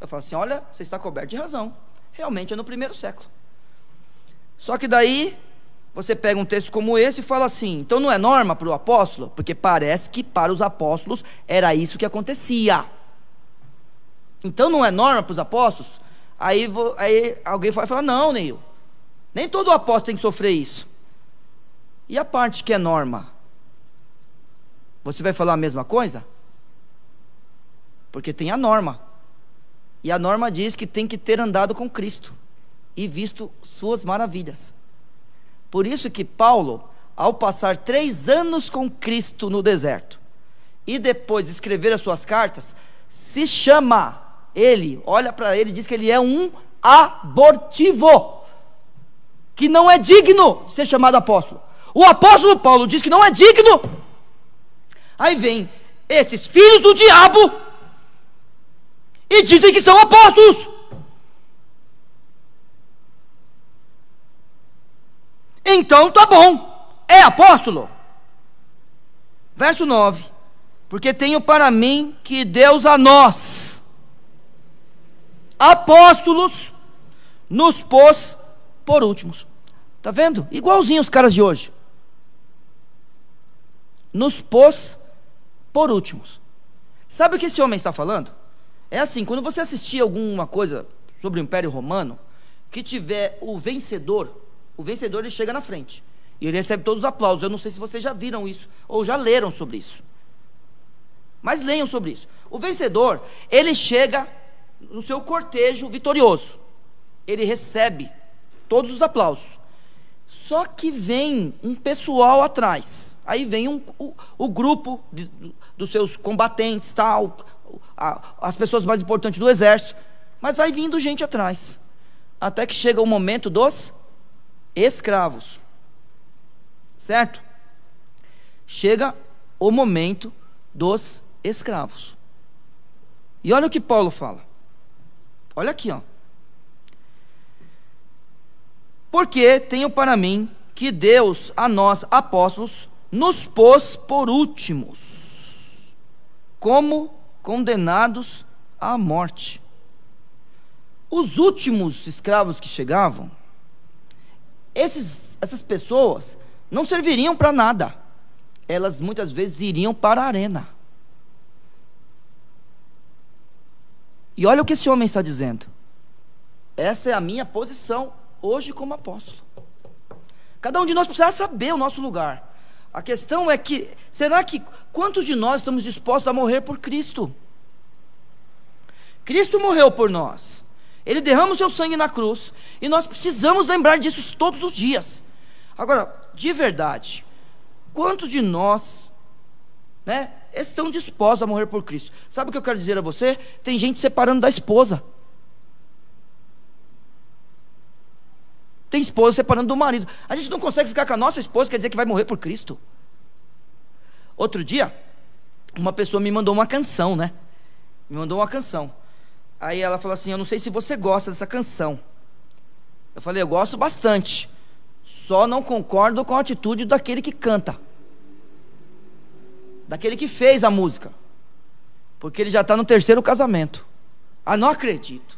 Eu falo assim: olha, você está coberto de razão. Realmente é no primeiro século. Só que daí, você pega um texto como esse e fala assim: então não é norma para o apóstolo? Porque parece que para os apóstolos era isso que acontecia. Então não é norma para os apóstolos? Aí alguém vai falar: não, Neil, nem todo apóstolo tem que sofrer isso. E a parte que é norma? Você vai falar a mesma coisa? Porque tem a norma. E a norma diz que tem que ter andado com Cristo e visto suas maravilhas. Por isso que Paulo, ao passar 3 anos com Cristo no deserto, e depois escrever as suas cartas, se chama, ele, olha para ele e diz que ele é um abortivo, que não é digno de ser chamado apóstolo. O apóstolo Paulo diz que não é digno. Aí vem esses filhos do diabo e dizem que são apóstolos. Então tá bom, é apóstolo. Verso 9: porque tenho para mim que Deus a nós, apóstolos, nos pôs por últimos. Tá vendo? Igualzinho os caras de hoje. Nos pôs por últimos. Sabe o que esse homem está falando? É assim, quando você assistir alguma coisa sobre o Império Romano, que tiver o vencedor ele chega na frente e ele recebe todos os aplausos. Eu não sei se vocês já viram isso ou já leram sobre isso, mas leiam sobre isso. O vencedor, ele chega no seu cortejo vitorioso, ele recebe todos os aplausos. Só que vem um pessoal atrás. Aí vem o grupo dos seus combatentes, tal, as pessoas mais importantes do exército. Mas vai vindo gente atrás, até que chega o momento dos escravos, certo? Chega o momento dos escravos. E olha o que Paulo fala. Olha aqui, ó. Porque tenho para mim que Deus a nós, apóstolos, nos pôs por últimos, como condenados à morte. Os últimos escravos que chegavam, essas pessoas não serviriam para nada. Elas muitas vezes iriam para a arena. E olha o que esse homem está dizendo. Essa é a minha posição hoje como apóstolo. Cada um de nós precisa saber o nosso lugar. A questão é que, será que quantos de nós estamos dispostos a morrer por Cristo? Cristo morreu por nós. Ele derrama o seu sangue na cruz, e nós precisamos lembrar disso todos os dias. Agora, de verdade, quantos de nós, né, estão dispostos a morrer por Cristo? Sabe o que eu quero dizer a você? Tem gente separando da esposa. Tem esposa separando do marido. A gente não consegue ficar com a nossa esposa, quer dizer que vai morrer por Cristo. Outro dia, uma pessoa me mandou uma canção, né? Me mandou uma canção. Aí ela falou assim: eu não sei se você gosta dessa canção. Eu falei: eu gosto bastante, só não concordo com a atitude daquele que canta, daquele que fez a música, porque ele já está no 3º casamento. Ah, não acredito.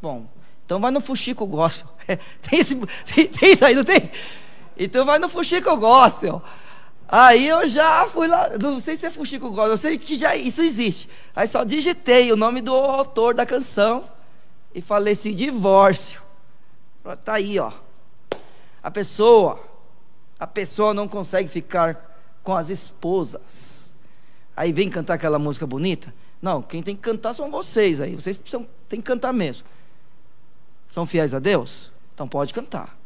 Bom, então vai no Fuxico Gospel. Tem isso aí, não tem? Então vai no Fuxico Gospel. Aí eu já fui lá, não sei se é Fuxico Gospel, eu sei que já isso existe. Aí só digitei o nome do autor da canção e falei assim: divórcio. Tá aí, ó. A pessoa não consegue ficar com as esposas. Aí vem cantar aquela música bonita. Não, quem tem que cantar são vocês aí. Vocês têm que cantar mesmo. São fiéis a Deus? Então pode cantar.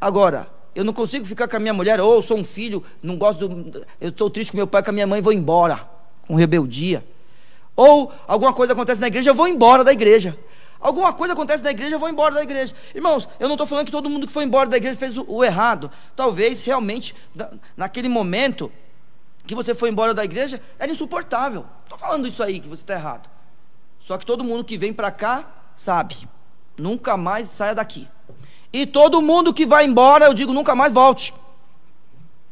Agora, eu não consigo ficar com a minha mulher, ou eu sou um filho, não gosto eu estou triste com meu pai, com a minha mãe, vou embora, com rebeldia. Ou alguma coisa acontece na igreja, eu vou embora da igreja. Alguma coisa acontece na igreja, eu vou embora da igreja. Irmãos, eu não estou falando que todo mundo que foi embora da igreja fez o errado. Talvez realmente naquele momento que você foi embora da igreja era insuportável. Não estou falando isso aí que você está errado. Só que todo mundo que vem para cá sabe, nunca mais saia daqui. E todo mundo que vai embora, eu digo, nunca mais volte.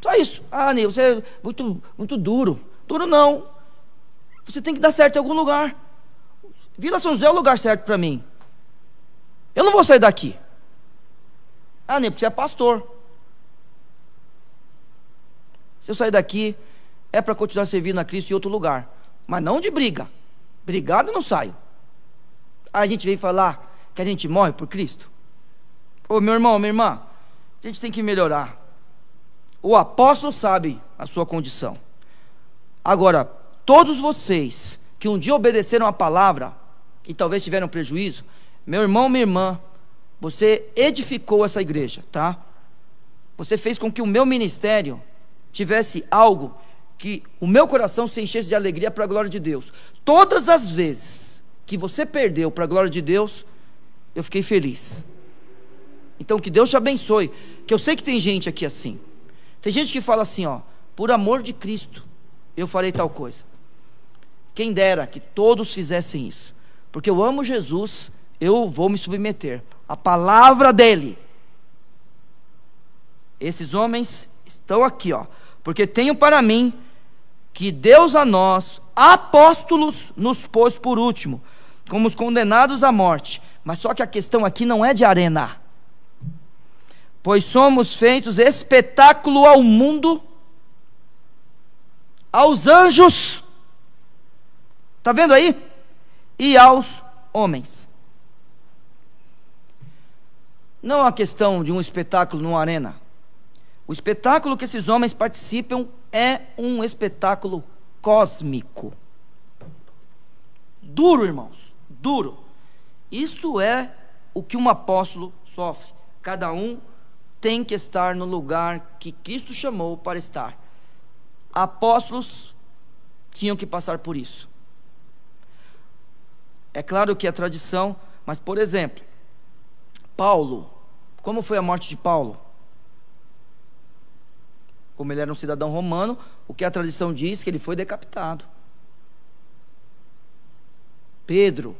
Só isso. Ah, Nil, você é muito duro. Duro não. Você tem que dar certo em algum lugar. Vila São José é o lugar certo para mim. Eu não vou sair daqui. Ah, Nil, porque você é pastor. Se eu sair daqui, é para continuar servindo a Cristo em outro lugar. Mas não de briga. Brigado eu não saio. Aí a gente vem falar que a gente morre por Cristo. Ô, meu irmão, minha irmã, a gente tem que melhorar. O apóstolo sabe a sua condição. Agora, todos vocês que um dia obedeceram a palavra e talvez tiveram prejuízo, meu irmão, minha irmã, você edificou essa igreja, tá? Você fez com que o meu ministério tivesse algo que o meu coração se enchesse de alegria para a glória de Deus. Todas as vezes que você perdeu para a glória de Deus, eu fiquei feliz. Então que Deus te abençoe, que eu sei que tem gente aqui assim. Tem gente que fala assim, ó, por amor de Cristo, eu farei tal coisa. Quem dera que todos fizessem isso, porque eu amo Jesus, eu vou me submeter à palavra dele. Esses homens estão aqui, ó, porque tenho para mim que Deus a nós, apóstolos, nos pôs por último, como os condenados à morte. Mas só que a questão aqui não é de arena, pois somos feitos espetáculo ao mundo, aos anjos, está vendo aí? E aos homens. Não é uma questão de um espetáculo numa arena. O espetáculo que esses homens participam é um espetáculo cósmico. Duro, irmãos, duro. Isto é o que um apóstolo sofre. Cada um tem que estar no lugar que Cristo chamou para estar. Apóstolos tinham que passar por isso. É claro que é tradição, mas, por exemplo, Paulo, como foi a morte de Paulo? Como ele era um cidadão romano, o que a tradição diz, que ele foi decapitado. Pedro,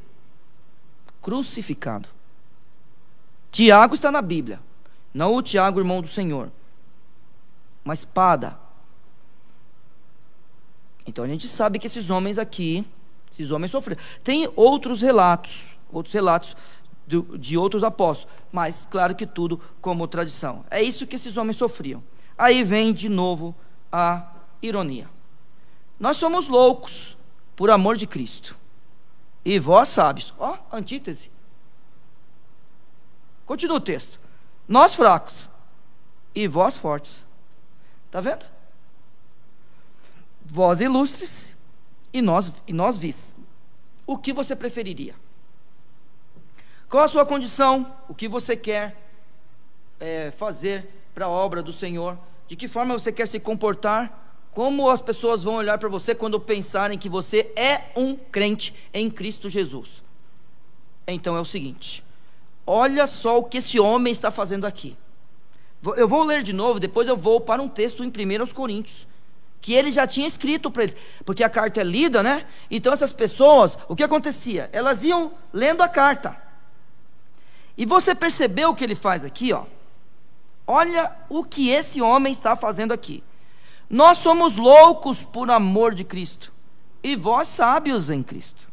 crucificado. Tiago está na Bíblia, não o Tiago, irmão do Senhor, uma espada. Então a gente sabe que esses homens aqui, esses homens sofreram. Tem outros relatos de outros apóstolos, mas claro que tudo como tradição. É isso que esses homens sofriam. Aí vem de novo a ironia. Nós somos loucos por amor de Cristo, e vós sábios. Ó, antítese. Continua o texto. Nós fracos, e vós fortes. Está vendo? Vós ilustres, e nós vis. O que você preferiria? Qual a sua condição? O que você quer fazer para a obra do Senhor? De que forma você quer se comportar? Como as pessoas vão olhar para você quando pensarem que você é um crente em Cristo Jesus? Então é o seguinte, olha só o que esse homem está fazendo aqui. Eu vou ler de novo, depois eu vou para um texto em 1 Coríntios, que ele já tinha escrito para eles, porque a carta é lida, né? Então essas pessoas, o que acontecia? Elas iam lendo a carta, e você percebeu o que ele faz aqui, ó? Olha o que esse homem está fazendo aqui. Nós somos loucos por amor de Cristo, e vós sábios em Cristo.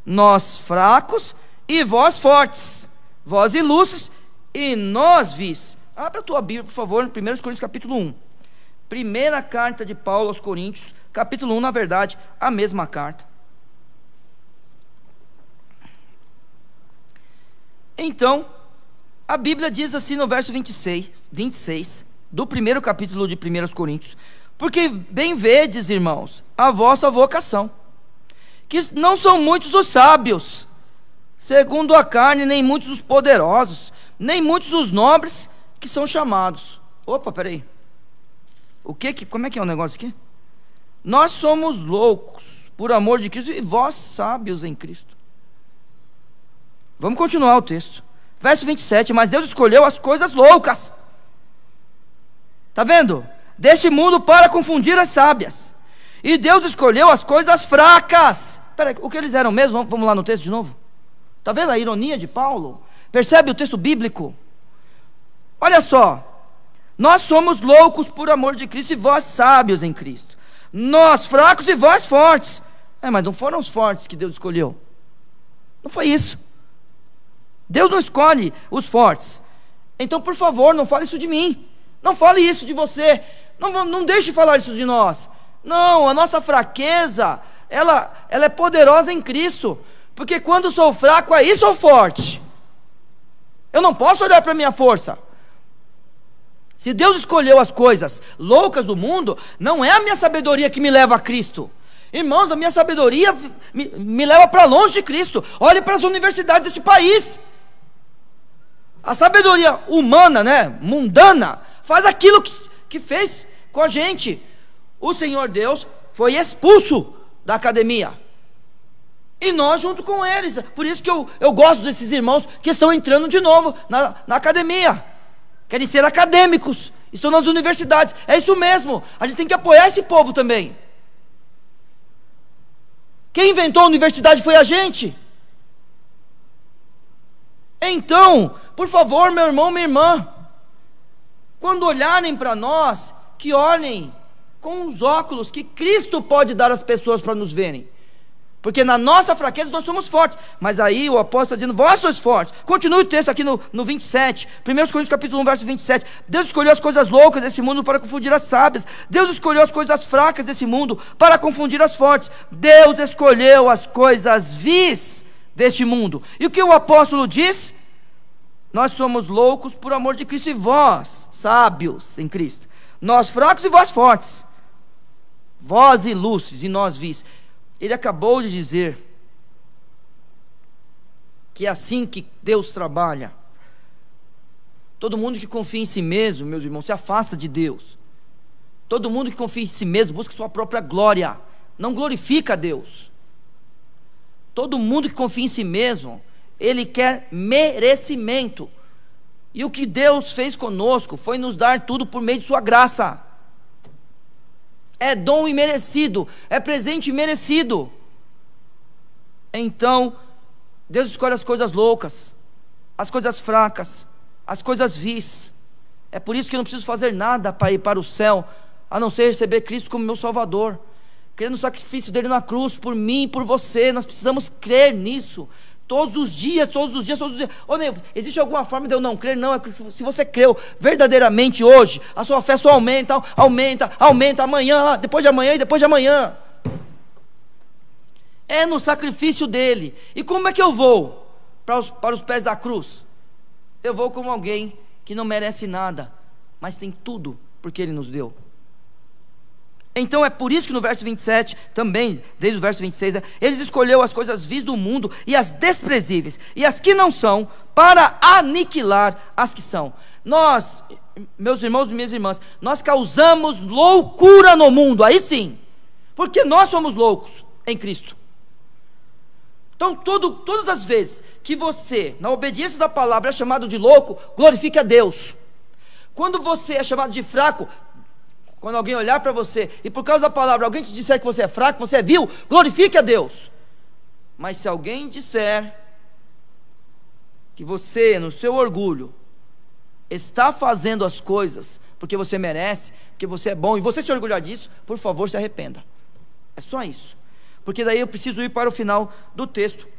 Nós fracos, e vós fortes. Vós ilustres, e nós vis. Abra a tua Bíblia, por favor, em 1 Coríntios capítulo 1. Primeira carta de Paulo aos Coríntios, capítulo 1, na verdade, a mesma carta. Então, a Bíblia diz assim no verso 26 do primeiro capítulo de 1 Coríntios: porque bem vedes, irmãos, a vossa vocação, que não são muitos os sábios, segundo a carne, nem muitos os poderosos, nem muitos os nobres que são chamados. Opa, peraí. Como é que é o negócio aqui? Nós somos loucos por amor de Cristo, e vós sábios em Cristo. Vamos continuar o texto. Verso 27, mas Deus escolheu as coisas loucas. Está vendo? Deste mundo para confundir as sábias. E Deus escolheu as coisas fracas. Peraí, o que eles eram mesmo? Vamos lá no texto de novo. Está vendo a ironia de Paulo? Percebe o texto bíblico? Olha só. Nós somos loucos por amor de Cristo, e vós sábios em Cristo. Nós fracos, e vós fortes. Mas não foram os fortes que Deus escolheu. Não foi isso. Deus não escolhe os fortes. Então, por favor, não fale isso de mim. Não fale isso de você. Não deixe de falar isso de nós. Não, a nossa fraqueza, ela é poderosa em Cristo. Porque quando sou fraco, aí sou forte. Eu não posso olhar para a minha força. Se Deus escolheu as coisas loucas do mundo, não é a minha sabedoria que me leva a Cristo. Irmãos, a minha sabedoria me leva para longe de Cristo. Olhe para as universidades desse país. A sabedoria humana, mundana, faz aquilo que fez com a gente. O Senhor Deus foi expulso da academia, e nós junto com eles. Por isso que eu gosto desses irmãos que estão entrando de novo na academia, querem ser acadêmicos, estão nas universidades. É isso mesmo, a gente tem que apoiar esse povo também. Quem inventou a universidade foi a gente. Então, por favor, meu irmão, minha irmã, quando olharem para nós, que olhem com os óculos que Cristo pode dar às pessoas para nos verem. Porque na nossa fraqueza nós somos fortes. Mas aí o apóstolo está dizendo, vós sois fortes. Continue o texto aqui no 27, 1 Coríntios capítulo 1, verso 27. Deus escolheu as coisas loucas desse mundo para confundir as sábias. Deus escolheu as coisas fracas desse mundo para confundir as fortes. Deus escolheu as coisas vis deste mundo. E o que o apóstolo diz? Nós somos loucos por amor de Cristo, e vós, sábios em Cristo. Nós fracos e vós fortes. Vós ilustres e nós vis. Ele acabou de dizer que é assim que Deus trabalha. Todo mundo que confia em si mesmo, meus irmãos, se afasta de Deus. Todo mundo que confia em si mesmo busca sua própria glória, não glorifica a Deus. Todo mundo que confia em si mesmo, ele quer merecimento. E o que Deus fez conosco foi nos dar tudo por meio de sua graça. É dom imerecido, é presente imerecido. Então, Deus escolhe as coisas loucas, as coisas fracas, as coisas vis. É por isso que eu não preciso fazer nada para ir para o céu, a não ser receber Cristo como meu Salvador, crer no sacrifício dele na cruz, por mim e por você. Nós precisamos crer nisso, todos os dias, todos os dias, todos os dias. Ô, Ney, existe alguma forma de eu não crer? Não, é que se você creu verdadeiramente hoje, a sua fé só aumenta, amanhã, depois de amanhã e depois de amanhã. É no sacrifício dele. E como é que eu vou para os pés da cruz? Eu vou como alguém que não merece nada, mas tem tudo porque ele nos deu. Então é por isso que no verso 27, também, desde o verso 26, ele escolheu as coisas vis do mundo, e as desprezíveis, e as que não são, para aniquilar as que são. Nós, meus irmãos e minhas irmãs, nós causamos loucura no mundo, aí sim, porque nós somos loucos em Cristo. Então todas as vezes que você, na obediência da palavra, é chamado de louco, glorifique a Deus. Quando você é chamado de fraco, quando alguém olhar para você e por causa da palavra alguém te disser que você é fraco, você é vil, glorifique a Deus. Mas se alguém disser que você, no seu orgulho, está fazendo as coisas porque você merece, porque você é bom, e você se orgulhar disso, por favor, se arrependa. É só isso. Porque daí eu preciso ir para o final do texto,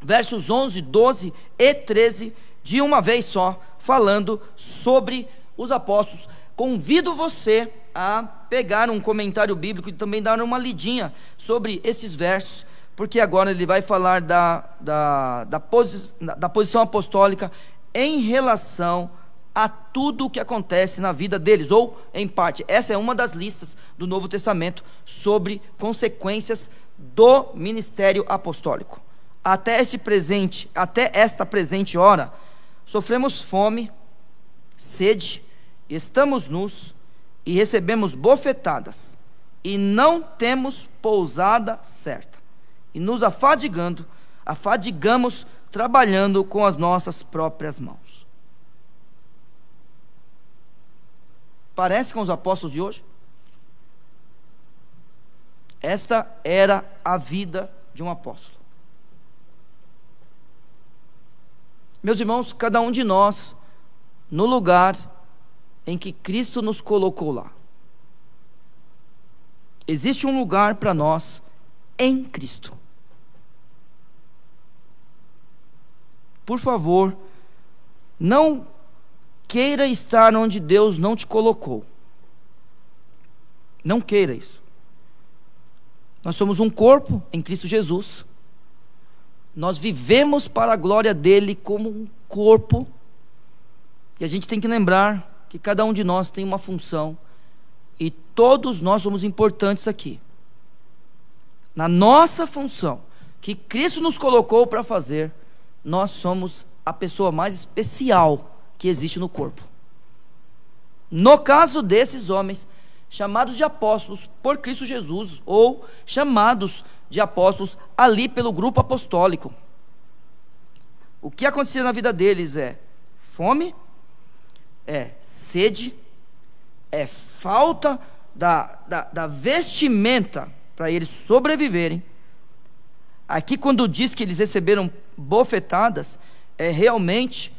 versos 11, 12 e 13, de uma vez só, falando sobre os apóstolos. Convido você a pegar um comentário bíblico e também dar uma lidinha sobre esses versos, porque agora ele vai falar da posição apostólica em relação a tudo o que acontece na vida deles, ou em parte. Essa é uma das listas do Novo Testamento sobre consequências do ministério apostólico. Até esta presente hora, sofremos fome, sede, estamos nus e recebemos bofetadas, e não temos pousada certa, e nos afadigamos trabalhando com as nossas próprias mãos. Parece com os apóstolos de hoje? Esta era a vida de um apóstolo. Meus irmãos, cada um de nós, no lugar em que Cristo nos colocou lá. Existe um lugar para nós em Cristo. Por favor, não queira estar onde Deus não te colocou. Não queira isso. Nós somos um corpo em Cristo Jesus. Nós vivemos para a glória dele como um corpo. E a gente tem que lembrar que cada um de nós tem uma função e todos nós somos importantes aqui. Na nossa função, que Cristo nos colocou para fazer, nós somos a pessoa mais especial que existe no corpo. No caso desses homens, chamados de apóstolos por Cristo Jesus, ou chamados de apóstolos ali pelo grupo apostólico, o que acontecia na vida deles é fome, é sede, é falta da vestimenta para eles sobreviverem. Aqui quando diz que eles receberam bofetadas, é realmente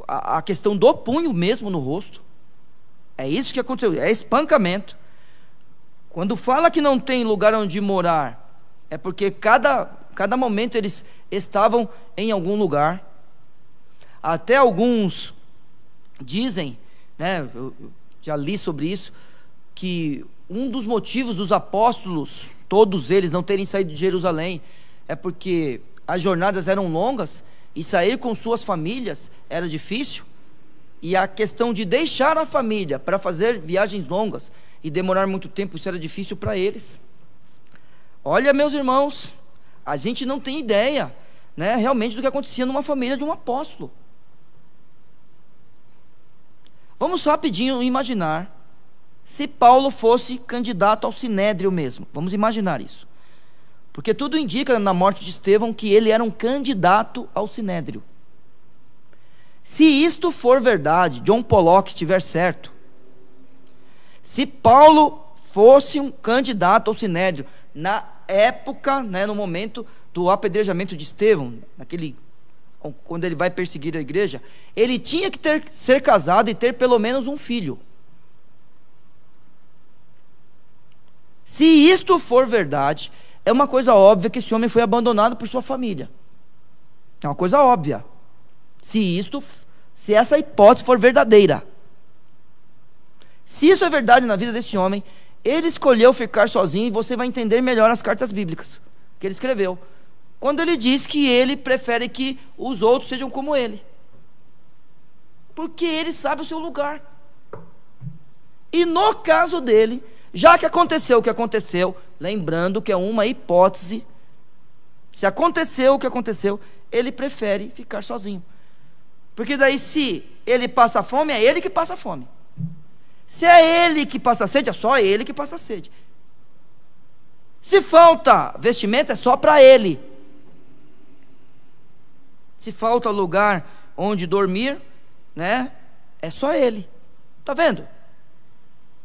a questão do punho mesmo no rosto. É isso que aconteceu, é espancamento. Quando fala que não tem lugar onde morar, é porque cada momento eles estavam em algum lugar. Até alguns dizem, né, eu já li sobre isso, que um dos motivos dos apóstolos, todos eles, não terem saído de Jerusalém, é porque as jornadas eram longas e sair com suas famílias era difícil. E a questão de deixar a família para fazer viagens longas e demorar muito tempo, isso era difícil para eles. Olha, meus irmãos, a gente não tem ideia, né, realmente do que acontecia numa família de um apóstolo. Vamos rapidinho imaginar se Paulo fosse candidato ao Sinédrio mesmo. Vamos imaginar isso. Porque tudo indica na morte de Estevão que ele era um candidato ao Sinédrio. Se isto for verdade, John Pollock estiver certo, se Paulo fosse um candidato ao Sinédrio, na época, né, no momento do apedrejamento de Estevão, quando ele vai perseguir a igreja, ele tinha que ser casado e ter pelo menos um filho. Se isto for verdade, é uma coisa óbvia que esse homem foi abandonado por sua família. É uma coisa óbvia. Se essa hipótese for verdadeira. Se isso é verdade na vida desse homem, ele escolheu ficar sozinho, e você vai entender melhor as cartas bíblicas que ele escreveu, quando ele diz que ele prefere que os outros sejam como ele, porque ele sabe o seu lugar. E no caso dele, já que aconteceu o que aconteceu, lembrando que é uma hipótese, se aconteceu o que aconteceu, ele prefere ficar sozinho. Porque daí, se ele passa fome, é ele que passa fome. Se é ele que passa sede, é só ele que passa sede. Se falta vestimenta, é só para ele. Se falta lugar onde dormir, né, é só ele. Está vendo?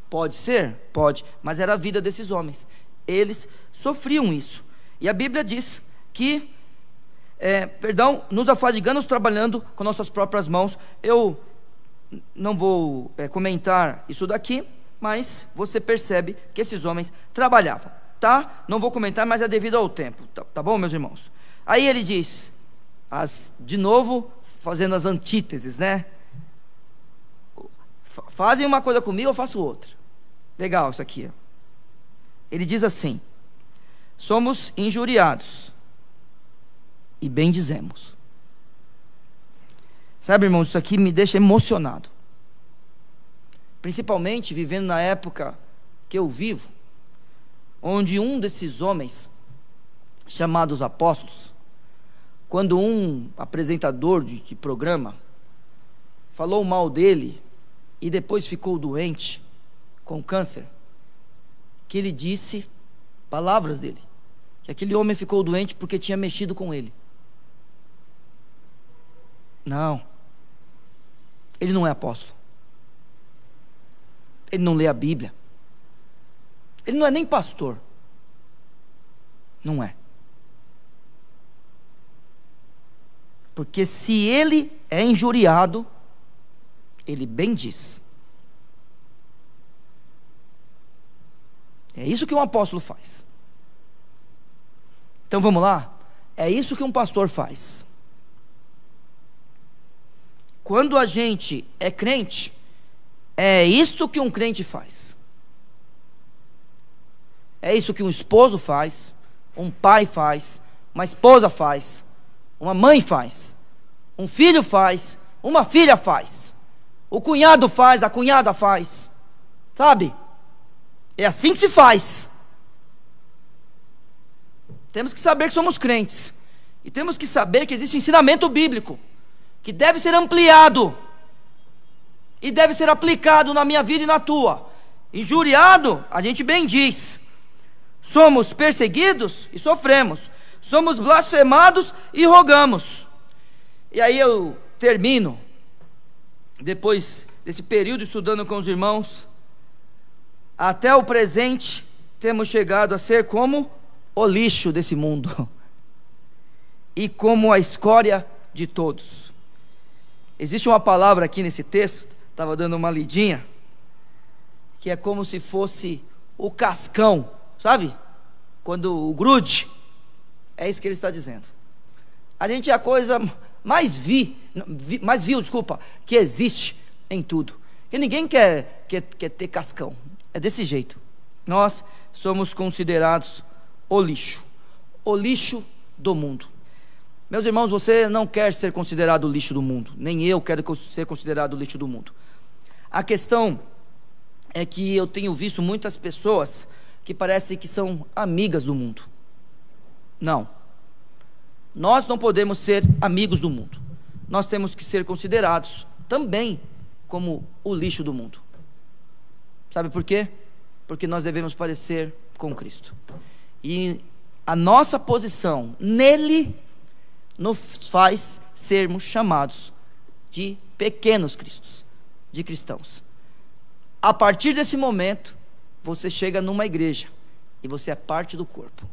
Pode ser? Pode. Mas era a vida desses homens. Eles sofriam isso. E a Bíblia diz que nos afadigamos trabalhando com nossas próprias mãos. Eu não vou comentar isso daqui, mas você percebe que esses homens trabalhavam, tá? Não vou comentar, mas é devido ao tempo, tá bom, meus irmãos? Aí ele diz, de novo, fazendo as antíteses, né? Fazem uma coisa comigo, eu faço outra. Legal isso aqui, ó. Ele diz assim: somos injuriados e bendizemos. Sabe, irmãos, isso aqui me deixa emocionado. Principalmente vivendo na época que eu vivo, onde um desses homens, chamados apóstolos, quando um apresentador de programa falou mal dele e depois ficou doente com câncer, que ele disse, palavras dele, que aquele homem ficou doente porque tinha mexido com ele. Não, ele não é apóstolo, ele não lê a Bíblia, ele não é nem pastor, não é. Porque se ele é injuriado, ele bendiz. É isso que um apóstolo faz. Então vamos lá? É isso que um pastor faz. Quando a gente é crente, é isto que um crente faz. É isso que um esposo faz, um pai faz, uma esposa faz, uma mãe faz, um filho faz, uma filha faz. o cunhado faz, a cunhada faz, sabe? É assim que se faz. Temos que saber que somos crentes, e temos que saber que existe ensinamento bíblico, que deve ser ampliado, e deve ser aplicado na minha vida e na tua. Injuriado, a gente bem diz, somos perseguidos e sofremos, somos blasfemados e rogamos. E aí eu termino, depois desse período estudando com os irmãos, até o presente temos chegado a ser como o lixo desse mundo, e como a escória de todos. Existe uma palavra aqui nesse texto, estava dando uma lidinha, que é como se fosse o cascão, sabe? Quando o grude, é isso que ele está dizendo. A gente é a coisa mais vil, que existe em tudo, que ninguém quer ter cascão, é desse jeito. Nós somos considerados o lixo do mundo. Meus irmãos, você não quer ser considerado o lixo do mundo, nem eu quero ser considerado o lixo do mundo. A questão é que eu tenho visto muitas pessoas que parecem que são amigas do mundo. Não, nós não podemos ser amigos do mundo, nós temos que ser considerados também como o lixo do mundo. Sabe por quê? Porque nós devemos parecer com Cristo, e a nossa posição nele nos faz sermos chamados de pequenos cristos, de cristãos. A partir desse momento, você chega numa igreja e você é parte do corpo.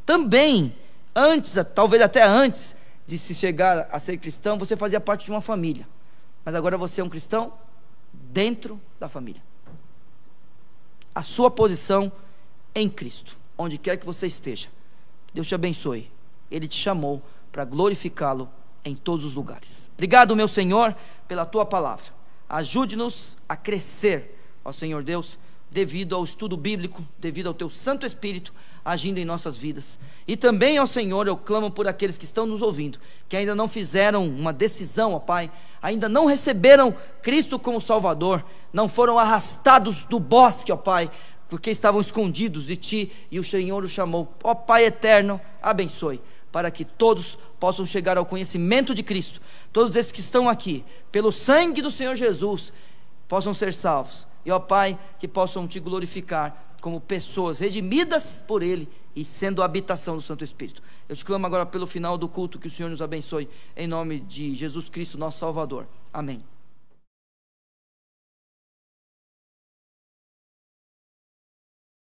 Também, antes, talvez até antes de se chegar a ser cristão, você fazia parte de uma família, mas agora você é um cristão dentro da família. A sua posição em Cristo, onde quer que você esteja, Deus te abençoe. Ele te chamou para glorificá-lo em todos os lugares. Obrigado, meu Senhor, pela tua palavra. Ajude-nos a crescer, ó Senhor Deus, devido ao estudo bíblico, devido ao teu Santo Espírito agindo em nossas vidas. E também, ó Senhor, eu clamo por aqueles que estão nos ouvindo, que ainda não fizeram uma decisão, ó Pai, ainda não receberam Cristo como Salvador, não foram arrastados do bosque, ó Pai, porque estavam escondidos de Ti, e o Senhor os chamou. Ó Pai eterno, abençoe, para que todos possam chegar ao conhecimento de Cristo. Todos esses que estão aqui, pelo sangue do Senhor Jesus, possam ser salvos. E ó Pai, que possam Te glorificar como pessoas redimidas por Ele e sendo a habitação do Santo Espírito. Eu te clamo agora pelo final do culto, que o Senhor nos abençoe, em nome de Jesus Cristo, nosso Salvador. Amém.